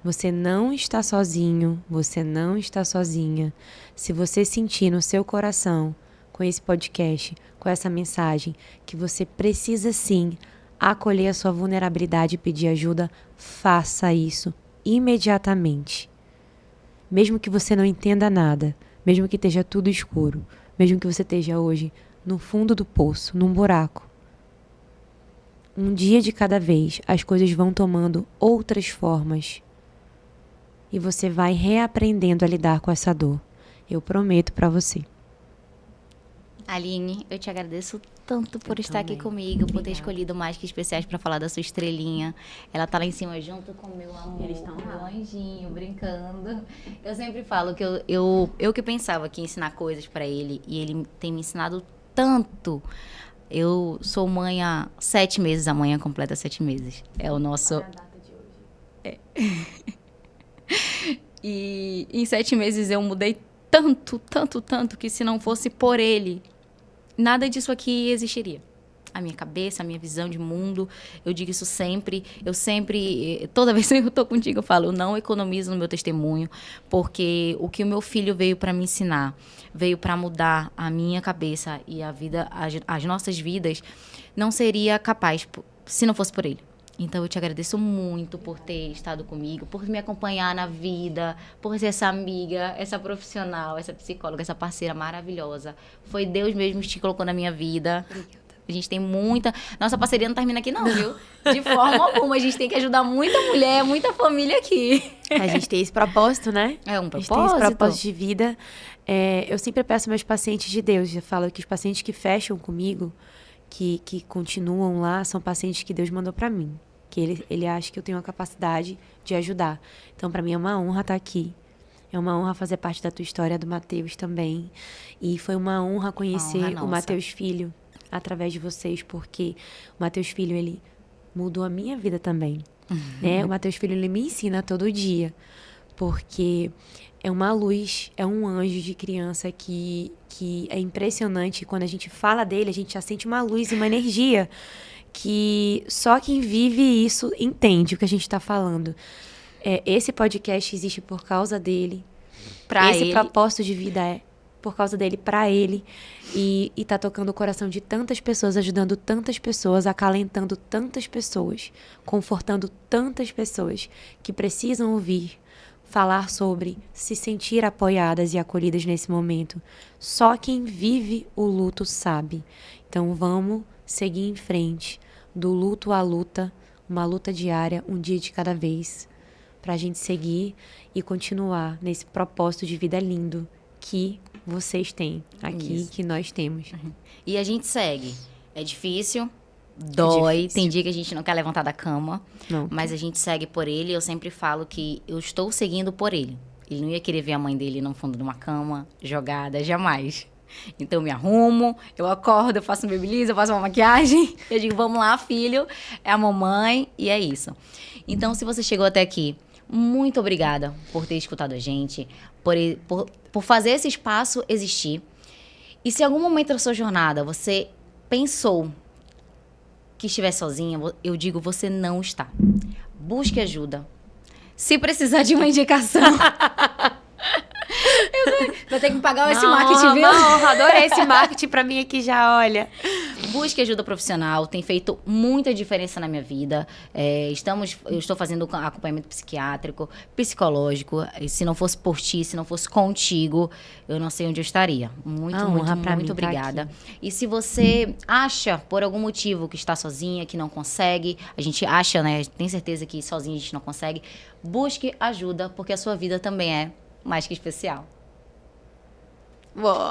Speaker 2: Você não está sozinho, você não está sozinha. Se você sentir no seu coração, com esse podcast, com essa mensagem, que você precisa, sim, acolher a sua vulnerabilidade e pedir ajuda, faça isso imediatamente. Mesmo que você não entenda nada, mesmo que esteja tudo escuro, mesmo que você esteja hoje no fundo do poço, num buraco. Um dia de cada vez, as coisas vão tomando outras formas. E você vai reaprendendo a lidar com essa dor. Eu prometo pra você.
Speaker 1: Aline, eu te agradeço tanto por estar aqui comigo, por ter escolhido Mais Que Especiais para falar da sua estrelinha. Ela tá lá em cima junto com o meu amor,
Speaker 2: Eles estão
Speaker 1: meu anjinho, brincando. Eu sempre falo que eu que pensava que ia ensinar coisas para ele, e ele tem me ensinado tanto. Eu sou mãe há 7 meses, amanhã completa 7 meses. É o nosso...
Speaker 2: Olha a data de hoje.
Speaker 1: E em 7 meses eu mudei tanto, que se não fosse por ele, nada disso aqui existiria. A minha cabeça, a minha visão de mundo, eu digo isso sempre. Toda vez que eu tô contigo, eu falo, eu não economizo no meu testemunho, porque o que o meu filho veio para me ensinar, veio para mudar a minha cabeça e a vida, as nossas vidas, não seria capaz se não fosse por ele. Então, eu te agradeço muito por ter estado comigo, por me acompanhar na vida, por ser essa amiga, essa profissional, essa psicóloga, essa parceira maravilhosa. Foi Deus mesmo que te colocou na minha vida. A gente tem muita... Nossa parceria não termina aqui não, viu? De forma alguma. A gente tem que ajudar muita mulher, muita família aqui.
Speaker 2: A gente tem esse propósito, né?
Speaker 1: É um
Speaker 2: A gente
Speaker 1: propósito.
Speaker 2: tem esse propósito de vida. Eu sempre peço aos meus pacientes de Deus, eu falo que os pacientes que fecham comigo, que continuam lá, são pacientes que Deus mandou pra mim. Que ele acha que eu tenho a capacidade de ajudar. Então, para mim, é uma honra estar aqui. É uma honra fazer parte da tua história, do Matheus também. E foi uma honra conhecer o Matheus Filho através de vocês, porque o Matheus Filho, ele mudou a minha vida também. Né? O Matheus Filho, ele me ensina todo dia, porque é uma luz, é um anjo de criança que é impressionante. Quando a gente fala dele, a gente já sente uma luz e uma energia que só quem vive isso entende o que a gente está falando. Esse podcast existe por causa dele. Esse propósito de vida é por causa dele, para ele. E tá tocando o coração de tantas pessoas, ajudando tantas pessoas, acalentando tantas pessoas, confortando tantas pessoas que precisam ouvir falar sobre se sentir apoiadas e acolhidas nesse momento. Só quem vive o luto sabe. Então vamos seguir em frente, do luto à luta, uma luta diária, um dia de cada vez, pra gente seguir e continuar nesse propósito de vida lindo que vocês têm aqui, isso, que nós temos.
Speaker 1: E a gente segue. É difícil, dói, tem dia que a gente não quer levantar da cama, mas a gente segue por ele. Eu sempre falo que eu estou seguindo por ele. Ele não ia querer ver a mãe dele no fundo de uma cama, jogada, jamais. Então eu me arrumo, eu acordo, eu faço um babyliss, eu faço uma maquiagem, eu digo, vamos lá, filho, é a mamãe, e é isso. Então, se você chegou até aqui, muito obrigada por ter escutado a gente, por fazer esse espaço existir. E se em algum momento da sua jornada você pensou que estiver sozinha, eu digo, você não está. Busque ajuda. Se precisar de uma indicação... Vai ter que pagar esse marketing, viu?
Speaker 2: Adorei esse marketing pra mim aqui já, olha.
Speaker 1: Busque ajuda profissional, tem feito muita diferença na minha vida. Eu estou fazendo acompanhamento psiquiátrico, psicológico. E se não fosse por ti, se não fosse contigo, eu não sei onde eu estaria. Muito obrigada. E se você acha, por algum motivo, que está sozinha, que não consegue, a gente acha, né? Tem certeza que sozinha a gente não consegue. Busque ajuda, porque a sua vida também é mais que especial.
Speaker 2: Uou!